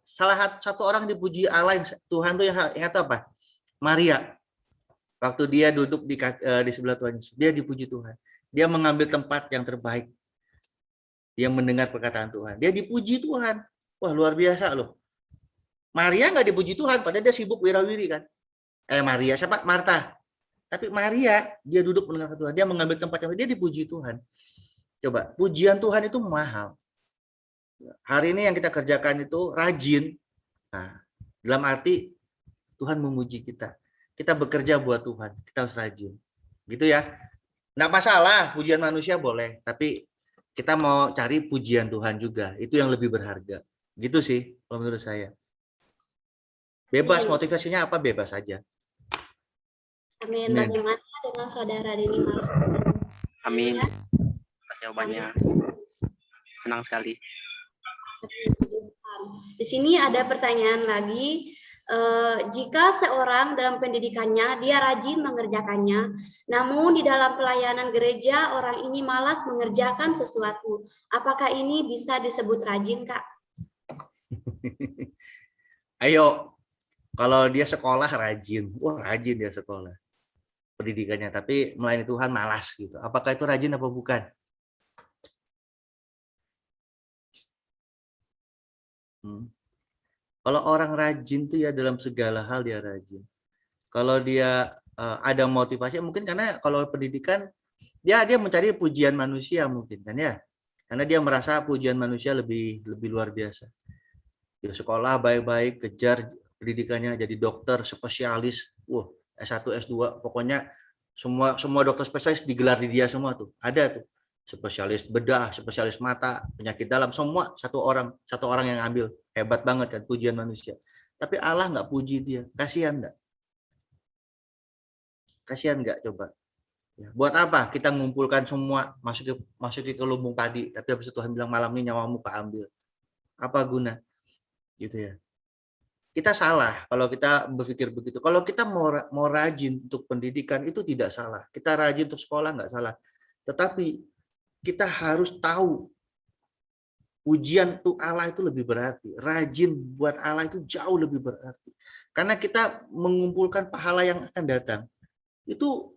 Salah satu orang dipuji Allah yang Tuhan tuh yang ingat apa? Maria. Waktu dia duduk di sebelah Tuhan Yesus, dia dipuji Tuhan. Dia mengambil tempat yang terbaik. Dia mendengar perkataan Tuhan. Dia dipuji Tuhan. Wah, luar biasa loh. Maria nggak dipuji Tuhan, padahal dia sibuk wirawiri kan. Maria, siapa? Marta. Tapi Maria, dia duduk mendengar Tuhan. Dia mengambil tempat yang dia dipuji Tuhan. Coba, pujian Tuhan itu mahal. Hari ini yang kita kerjakan itu rajin. Nah, dalam arti Tuhan memuji kita. Kita bekerja buat Tuhan. Kita harus rajin. Gitu ya. Nggak masalah, pujian manusia boleh. Tapi kita mau cari pujian Tuhan juga. Itu yang lebih berharga. Gitu sih, kalau menurut saya. Bebas, motivasinya apa? Bebas saja. Amin. Bagaimana dengan saudara Denny Marcel? Amin. Jawabannya senang sekali. Di sini ada pertanyaan lagi. Jika seorang dalam pendidikannya dia rajin mengerjakannya, namun di dalam pelayanan gereja orang ini malas mengerjakan sesuatu, apakah ini bisa disebut rajin, Kak? Ayo, kalau dia sekolah rajin, wah rajin dia sekolah pendidikannya, tapi melayani Tuhan malas gitu. Apakah itu rajin apa bukan? Kalau orang rajin tuh ya dalam segala hal dia rajin. Kalau dia ada motivasi, mungkin karena kalau pendidikan dia mencari pujian manusia mungkin kan ya, karena dia merasa pujian manusia lebih luar biasa. Dia sekolah baik-baik, kejar pendidikannya jadi dokter spesialis, S1 S2, pokoknya semua dokter spesialis digelar di dia semua tuh, ada tuh. Spesialis bedah, spesialis mata, penyakit dalam, semua satu orang yang ambil. Hebat banget kan pujian manusia. Tapi Allah nggak puji dia. Kasihan nggak? Kasihan nggak coba? Ya, buat apa kita ngumpulkan semua masuk ke lumbung padi, tapi habis itu Tuhan bilang malam ini nyawamu keambil. Apa guna? Gitu ya. Kita salah kalau kita berpikir begitu. Kalau kita mau rajin untuk pendidikan itu tidak salah. Kita rajin untuk sekolah nggak salah. Tetapi kita harus tahu Pujian untuk Allah itu lebih berarti. Rajin buat Allah itu jauh lebih berarti. Karena kita mengumpulkan pahala yang akan datang. Itu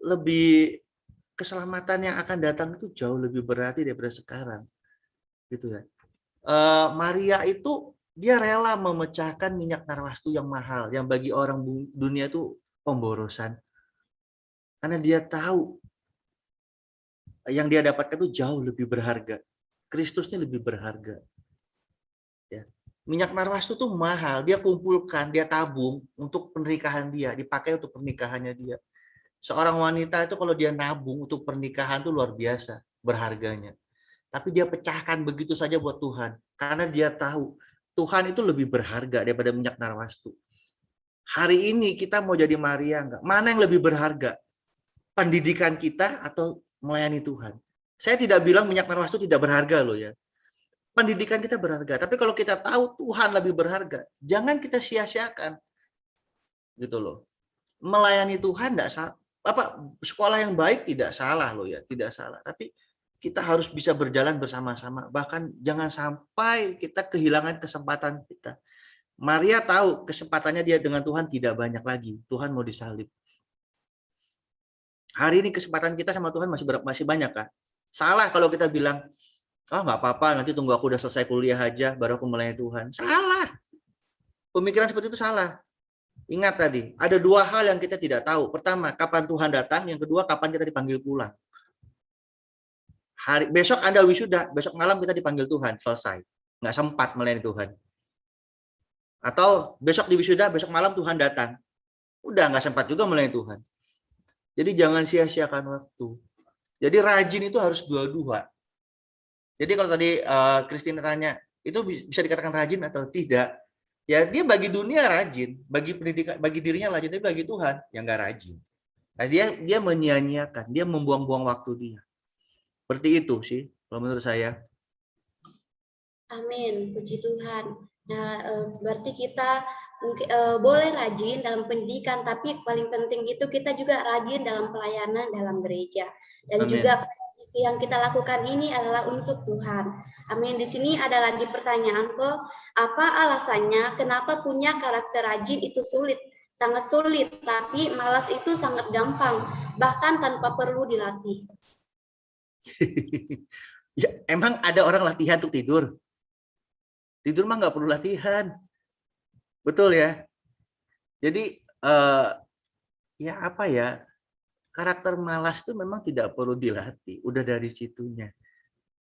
lebih keselamatan yang akan datang itu jauh lebih berarti daripada sekarang. Gitu ya. Maria itu dia rela memecahkan minyak narwastu yang mahal, yang bagi orang dunia itu pemborosan. Karena dia tahu yang dia dapatkan itu jauh lebih berharga. Kristusnya lebih berharga. Ya. Minyak narwastu itu mahal, dia kumpulkan, dia tabung untuk pernikahan dia, dipakai untuk pernikahannya dia. Seorang wanita itu kalau dia nabung untuk pernikahan itu luar biasa berharganya. Tapi dia pecahkan begitu saja buat Tuhan. Karena dia tahu Tuhan itu lebih berharga daripada minyak narwastu. Hari ini kita mau jadi Maria enggak? Mana yang lebih berharga? Pendidikan kita atau melayani Tuhan? Saya tidak bilang minyak narwastu tidak berharga loh ya. Pendidikan kita berharga. Tapi kalau kita tahu Tuhan lebih berharga, jangan kita sia-siakan. Gitu loh. Melayani Tuhan enggak salah. Sekolah yang baik tidak salah loh ya, tidak salah. Tapi kita harus bisa berjalan bersama-sama. Bahkan jangan sampai kita kehilangan kesempatan kita. Maria tahu kesempatannya dia dengan Tuhan tidak banyak lagi. Tuhan mau disalib. Hari ini kesempatan kita sama Tuhan masih banyak kan? Salah kalau kita bilang, nggak apa-apa, nanti tunggu aku udah selesai kuliah aja, baru aku melayani Tuhan. Salah. Pemikiran seperti itu salah. Ingat tadi, ada dua hal yang kita tidak tahu. Pertama, kapan Tuhan datang. Yang kedua, kapan kita dipanggil pulang. Besok Anda wisuda, besok malam kita dipanggil Tuhan, selesai. Nggak sempat melayani Tuhan. Atau besok di wisuda, besok malam Tuhan datang. Udah nggak sempat juga melayani Tuhan. Jadi jangan sia-siakan waktu. Jadi rajin itu harus dua-dua. Jadi kalau tadi Christine tanya, itu bisa dikatakan rajin atau tidak? Ya dia bagi dunia rajin, bagi pendidikan, bagi dirinya rajin, tapi bagi Tuhan yang nggak rajin. Nah, dia menyia-nyiakan, dia membuang-buang waktu dia. Seperti itu sih, kalau menurut saya. Amin, puji Tuhan. Nah, berarti kita boleh rajin dalam pendidikan, tapi paling penting itu kita juga rajin dalam pelayanan dalam gereja. Dan Amin. juga yang kita lakukan ini adalah untuk Tuhan. Amin. Di sini ada lagi pertanyaan kok, apa alasannya kenapa punya karakter rajin itu sulit? Sangat sulit, tapi malas itu sangat gampang, bahkan tanpa perlu dilatih. Ya, emang ada orang latihan untuk tidur? Tidur mah nggak perlu latihan. Betul ya? Jadi, karakter malas itu memang tidak perlu dilatih. Udah dari situnya.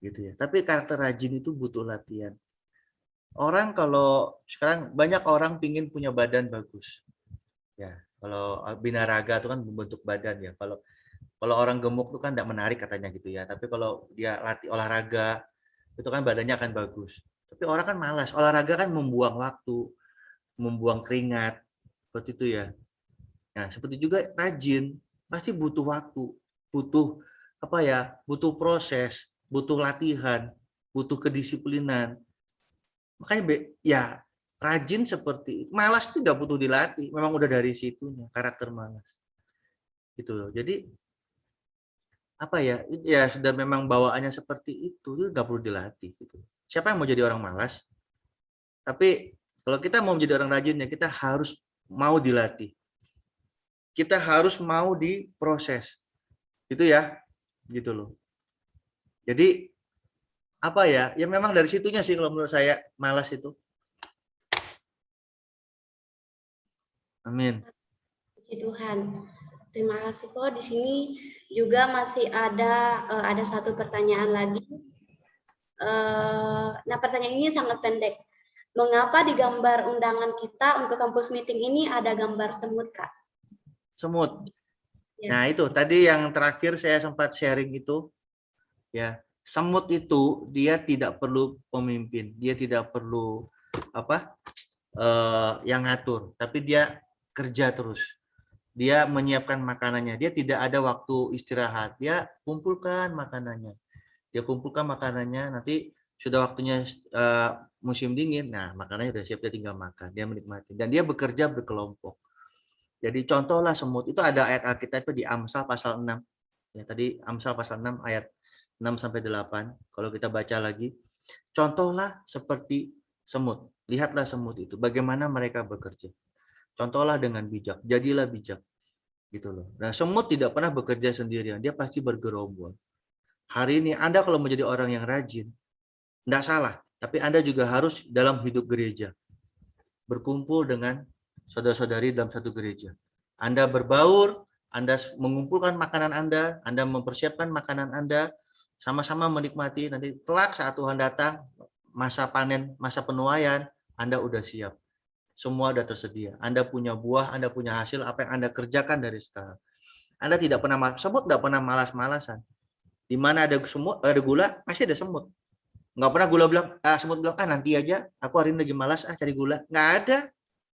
Gitu ya. Tapi karakter rajin itu butuh latihan. Orang kalau sekarang banyak orang pingin punya badan bagus. Ya, kalau binaraga itu kan membentuk badan ya. Kalau orang gemuk itu kan tidak menarik katanya gitu ya. Tapi kalau dia latih olahraga, itu kan badannya akan bagus. Tapi orang kan malas. Olahraga kan membuang waktu, membuang keringat, seperti itu ya. Nah, seperti juga rajin, pasti butuh waktu, butuh butuh proses, butuh latihan, butuh kedisiplinan. Makanya ya rajin seperti itu. Malas itu tidak butuh dilatih, memang udah dari situnya karakter malas. Gitu loh. Jadi ya sudah memang bawaannya seperti itu nggak perlu dilatih gitu. Siapa yang mau jadi orang malas? Tapi kalau kita mau menjadi orang rajin ya kita harus mau dilatih. Kita harus mau diproses. Gitu ya. Gitu loh. Jadi ya memang dari situnya sih kalau menurut saya malas itu. Amin. Puji Tuhan. Terima kasih kok. Di sini juga masih ada satu pertanyaan lagi. Nah, pertanyaan ini sangat pendek. Mengapa di gambar undangan kita untuk kampus meeting ini ada gambar semut, Kak? Semut. Ya. Nah, itu tadi yang terakhir saya sempat sharing itu. Ya, semut itu dia tidak perlu pemimpin, dia tidak perlu yang ngatur, tapi dia kerja terus. Dia menyiapkan makanannya, dia tidak ada waktu istirahat, dia kumpulkan makanannya. Nanti sudah waktunya musim dingin, nah makanannya sudah siap, dia tinggal makan, dia menikmati. Dan dia bekerja berkelompok. Jadi contohlah semut, itu ada ayat Alkitab di Amsal pasal 6. Ya, tadi Amsal pasal 6 ayat 6-8. Kalau kita baca lagi, contohlah seperti semut. Lihatlah semut itu, bagaimana mereka bekerja. Contohlah dengan bijak, jadilah bijak. Gitu loh. Nah, semut tidak pernah bekerja sendirian, dia pasti bergerombol. Hari ini Anda kalau menjadi orang yang rajin, tidak salah, tapi Anda juga harus dalam hidup gereja. Berkumpul dengan saudara-saudari dalam satu gereja. Anda berbaur, Anda mengumpulkan makanan Anda mempersiapkan makanan Anda, sama-sama menikmati, nanti kelak saat Tuhan datang, masa panen, masa penuaian, Anda udah siap. Semua sudah tersedia. Anda punya buah, Anda punya hasil, apa yang Anda kerjakan dari sekarang. Anda tidak pernah, semut tidak pernah malas-malasan. Di mana ada semut, ada gula, pasti ada semut. Nggak pernah gula bilang, semut bilang, nanti aja, aku hari ini lagi malas, cari gula. Nggak ada.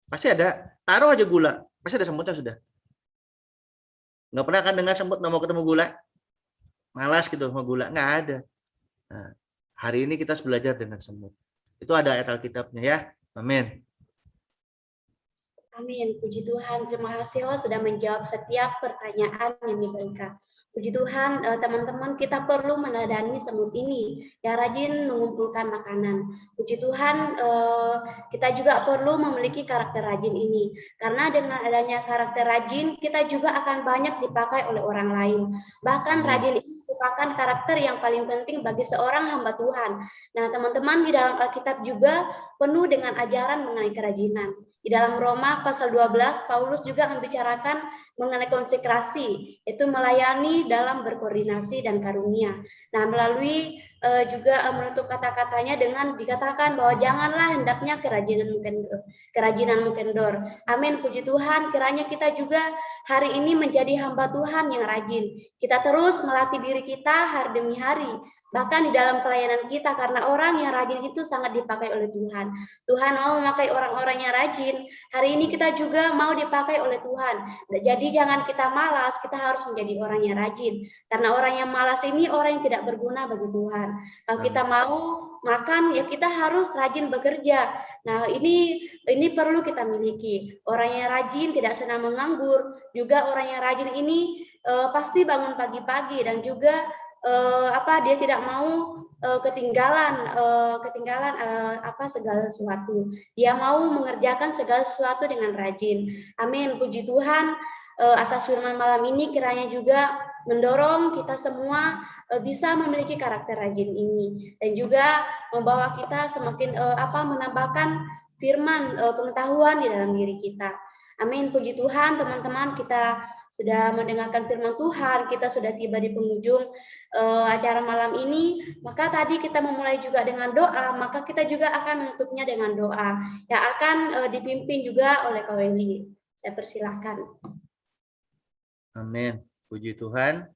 Pasti ada. Taruh aja gula, pasti ada semutnya sudah. Nggak pernah kan dengar semut nggak mau ketemu gula? Malas gitu sama gula, nggak ada. Nah, hari ini kita harus belajar dengan semut. Itu ada ayat Alkitabnya ya. Amin. Amin. Puji Tuhan. Terima kasih sudah menjawab setiap pertanyaan yang diberikan. Puji Tuhan, teman-teman, kita perlu meneladani semut ini yang rajin mengumpulkan makanan. Puji Tuhan, kita juga perlu memiliki karakter rajin ini. Karena dengan adanya karakter rajin, kita juga akan banyak dipakai oleh orang lain. Bahkan rajin ini merupakan karakter yang paling penting bagi seorang hamba Tuhan. Nah, teman-teman, di dalam Alkitab juga penuh dengan ajaran mengenai kerajinan. Di dalam Roma pasal 12, Paulus juga membicarakan mengenai konsekrasi, itu melayani dalam berkoordinasi dan karunia. Nah, melalui juga menutup kata-katanya dengan dikatakan bahwa janganlah hendaknya kerajinan kendor. Amin, puji Tuhan, kiranya kita juga hari ini menjadi hamba Tuhan yang rajin. Kita terus melatih diri kita hari demi hari, bahkan di dalam pelayanan kita, karena orang yang rajin itu sangat dipakai oleh Tuhan. Tuhan mau memakai orang-orang yang rajin. Hari ini kita juga mau dipakai oleh Tuhan. Jadi jangan kita malas, kita harus menjadi orang yang rajin. Karena orang yang malas ini orang yang tidak berguna bagi Tuhan. Kalau kita mau makan, ya kita harus rajin bekerja. Nah, ini perlu kita miliki. Orang yang rajin tidak senang menganggur. Juga orang yang rajin ini pasti bangun pagi-pagi dan juga dia tidak mau ketinggalan segala sesuatu. Dia mau mengerjakan segala sesuatu dengan rajin. Amin. Puji Tuhan atas firman malam ini, kiranya juga mendorong kita semua bisa memiliki karakter rajin ini dan juga membawa kita semakin menambahkan firman pengetahuan di dalam diri kita. Amin. Puji Tuhan, teman-teman, kita sudah mendengarkan firman Tuhan, kita sudah tiba di penghujung acara malam ini. Maka tadi kita memulai juga dengan doa, maka kita juga akan menutupnya dengan doa yang akan dipimpin juga oleh Kak Wendy. Saya persilahkan. Amin. Puji Tuhan.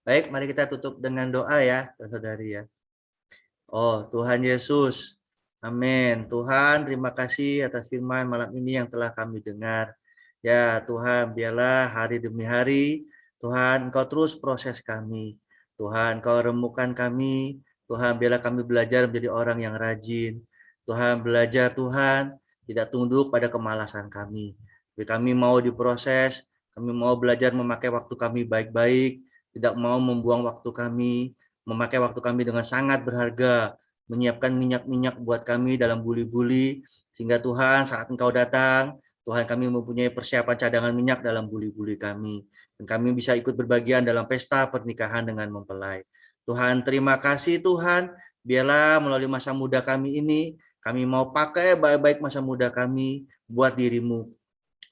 Baik, mari kita tutup dengan doa ya, saudari ya. Oh, Tuhan Yesus. Amin. Tuhan, terima kasih atas firman malam ini yang telah kami dengar. Ya Tuhan, biarlah hari demi hari, Tuhan, Engkau terus proses kami. Tuhan, Engkau remukkan kami. Tuhan, biarlah kami belajar menjadi orang yang rajin. Tuhan, belajar Tuhan, tidak tunduk pada kemalasan kami. Kami mau diproses, kami mau belajar memakai waktu kami baik-baik, tidak mau membuang waktu kami, memakai waktu kami dengan sangat berharga, menyiapkan minyak-minyak buat kami dalam buli-buli, sehingga Tuhan saat Engkau datang, Tuhan kami mempunyai persiapan cadangan minyak dalam buli-buli kami, dan kami bisa ikut berbagian dalam pesta pernikahan dengan mempelai. Tuhan, terima kasih Tuhan, biarlah melalui masa muda kami ini, kami mau pakai baik-baik masa muda kami buat diri-Mu,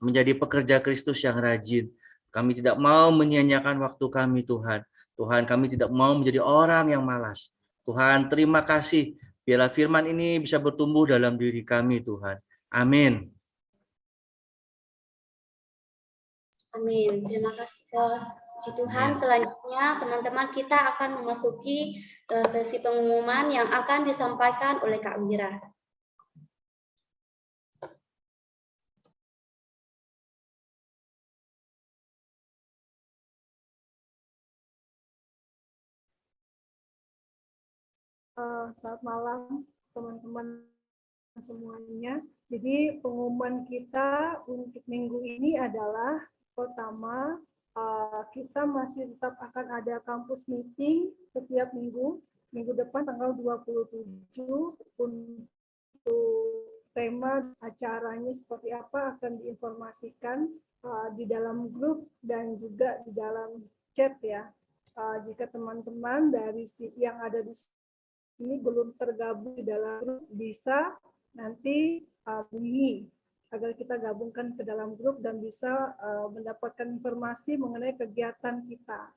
menjadi pekerja Kristus yang rajin. Kami tidak mau menyia-nyiakan waktu kami Tuhan. Tuhan, kami tidak mau menjadi orang yang malas. Tuhan, terima kasih. Biarlah firman ini bisa bertumbuh dalam diri kami Tuhan. Amin. Amin. Terima kasih Puji Tuhan. Selanjutnya teman-teman kita akan memasuki sesi pengumuman yang akan disampaikan oleh Kak Wira. Selamat malam teman-teman semuanya. Jadi pengumuman kita untuk minggu ini adalah pertama kita masih tetap akan ada kampus meeting setiap minggu. Minggu depan tanggal 27 untuk tema acaranya seperti apa akan diinformasikan di dalam grup dan juga di dalam chat ya. Jika teman-teman dari yang ada di sini belum tergabung di dalam grup, bisa nanti hubungi agar kita gabungkan ke dalam grup dan bisa mendapatkan informasi mengenai kegiatan kita.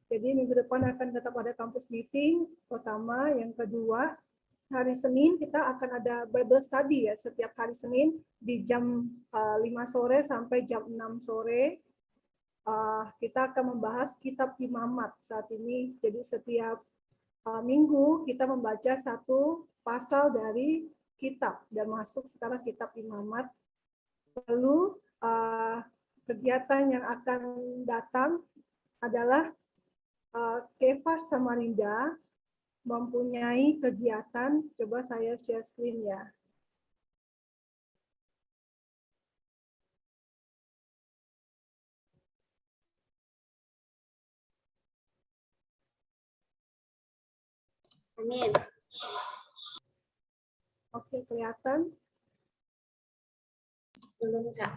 Jadi minggu depan akan tetap ada kampus meeting pertama, yang kedua hari Senin kita akan ada Bible study ya, setiap hari Senin di jam 5 sore sampai jam 6 sore. Kita akan membahas kitab Imamat saat ini. Jadi setiap minggu kita membaca satu pasal dari kitab dan masuk sekarang kitab Imamat. Lalu kegiatan yang akan datang adalah Kefas Samarinda mempunyai kegiatan, coba saya share screen ya. Amin. Oke, kelihatan? Belum, Kak.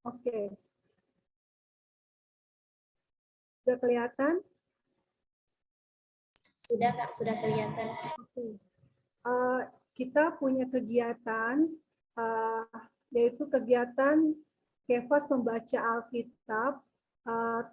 Oke. Sudah kelihatan? Sudah, Kak, sudah kelihatan. Oke. Kita punya kegiatan, yaitu kegiatan Kefas membaca Alkitab.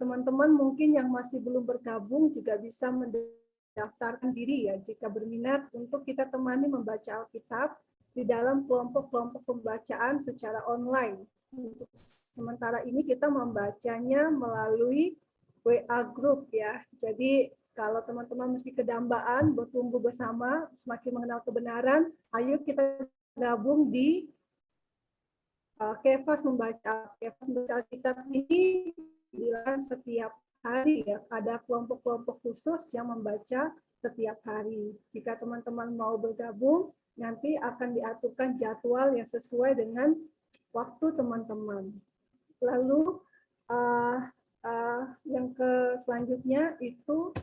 Teman-teman mungkin yang masih belum bergabung juga bisa mendaftarkan diri ya, jika berminat untuk kita temani membaca Alkitab di dalam kelompok-kelompok pembacaan secara online. Untuk sementara ini kita membacanya melalui WA group ya. Jadi kalau teman-teman mesti kedambaan, bertumbuh bersama, semakin mengenal kebenaran, ayo kita gabung di Kefas membaca Alkitab ini dilakukan setiap hari ya. Ada kelompok-kelompok khusus yang membaca setiap hari. Jika teman-teman mau bergabung, nanti akan diaturkan jadwal yang sesuai dengan waktu teman-teman. Lalu yang selanjutnya itu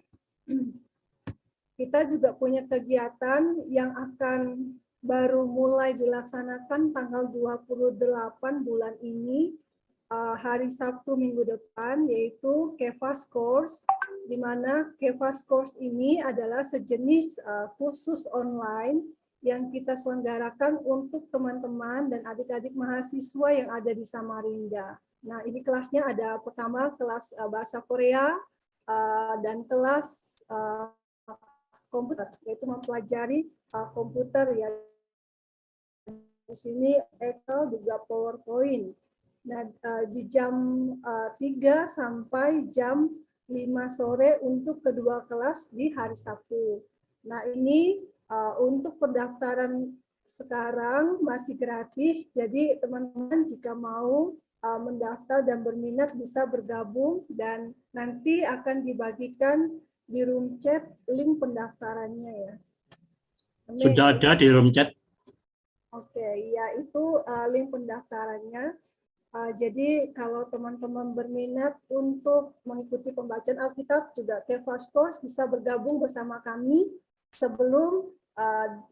kita juga punya kegiatan yang akan baru mulai dilaksanakan tanggal 28 bulan ini, hari Sabtu minggu depan, yaitu Kefas Course, di mana Kefas Course ini adalah sejenis kursus online yang kita selenggarakan untuk teman-teman dan adik-adik mahasiswa yang ada di Samarinda. Nah, ini kelasnya ada pertama kelas bahasa Korea dan kelas komputer, yaitu mempelajari komputer ya. Di sini Excel juga PowerPoint. Nah, di jam 3 sampai jam 5 sore untuk kedua kelas di hari Sabtu. Nah, ini untuk pendaftaran sekarang masih gratis, jadi teman-teman jika mau mendaftar dan berminat bisa bergabung dan nanti akan dibagikan di room chat link pendaftarannya ya. Amin. Sudah ada di room chat. Oke, ya itu link pendaftarannya. Jadi kalau teman-teman berminat untuk mengikuti pembacaan Alkitab juga Kefas Course bisa bergabung bersama kami sebelum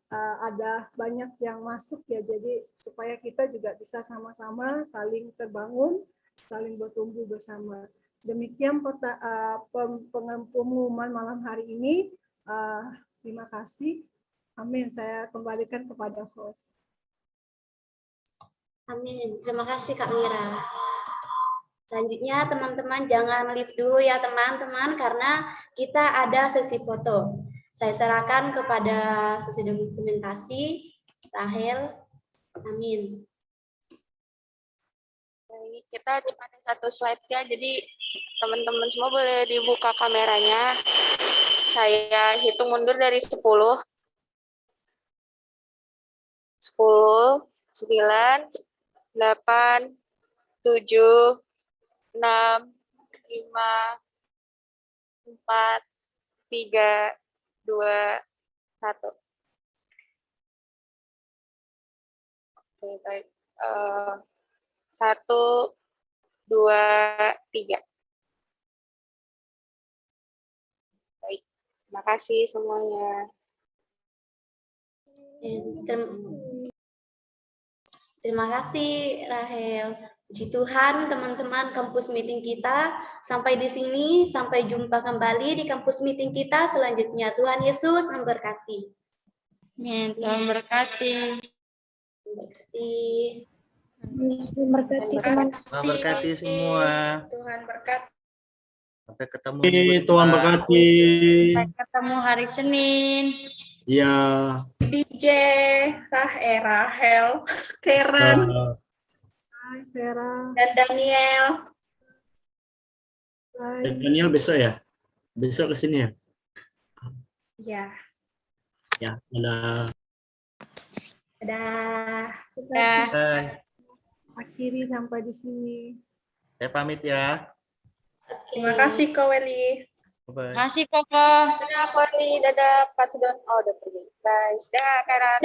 ada banyak yang masuk ya. Jadi supaya kita juga bisa sama-sama saling terbangun, saling bertumbuh bersama. Demikian pengumuman malam hari ini. Terima kasih. Amin. Saya kembalikan kepada host. Amin. Terima kasih Kak Mira. Selanjutnya teman-teman jangan leave dulu ya teman-teman karena kita ada sesi foto. Saya serahkan kepada sesi dokumentasi Rahel. Amin. Ini kita cuma ada satu slide ya, jadi teman-teman semua boleh dibuka kameranya. Saya hitung mundur dari 10. 10, 9, 8, 7, 6, 5, 4, 3, 2, 1. Oke, baik. 1, 2, 3. Baik, terima kasih semuanya. Terima kasih Rahel. Puji Tuhan teman-teman kampus meeting kita sampai di sini. Sampai jumpa kembali di kampus meeting kita selanjutnya. Tuhan Yesus memberkati. Amin. Tuhan berkati. Tuhan berkati teman. Tuhan berkati semua. Tuhan berkati. Sampai ketemu minggu Tuhan depan. berkati. Sampai ketemu hari Senin. Ya. DJ, Rahel, Karen, Hai Vera. dan Daniel. Hai. Daniel besok ya? Besok ke sini ya? Ya, Ya, ada. dadah. Dah. Hai. Akhiri sampai di sini. Saya pamit ya. Terima kasih Ko Weli. Bye. Kasih Koko. Dadah, Poli. Dadah, Pak Sudon. Oh, udah pergi. Bye. Dadah, Karen.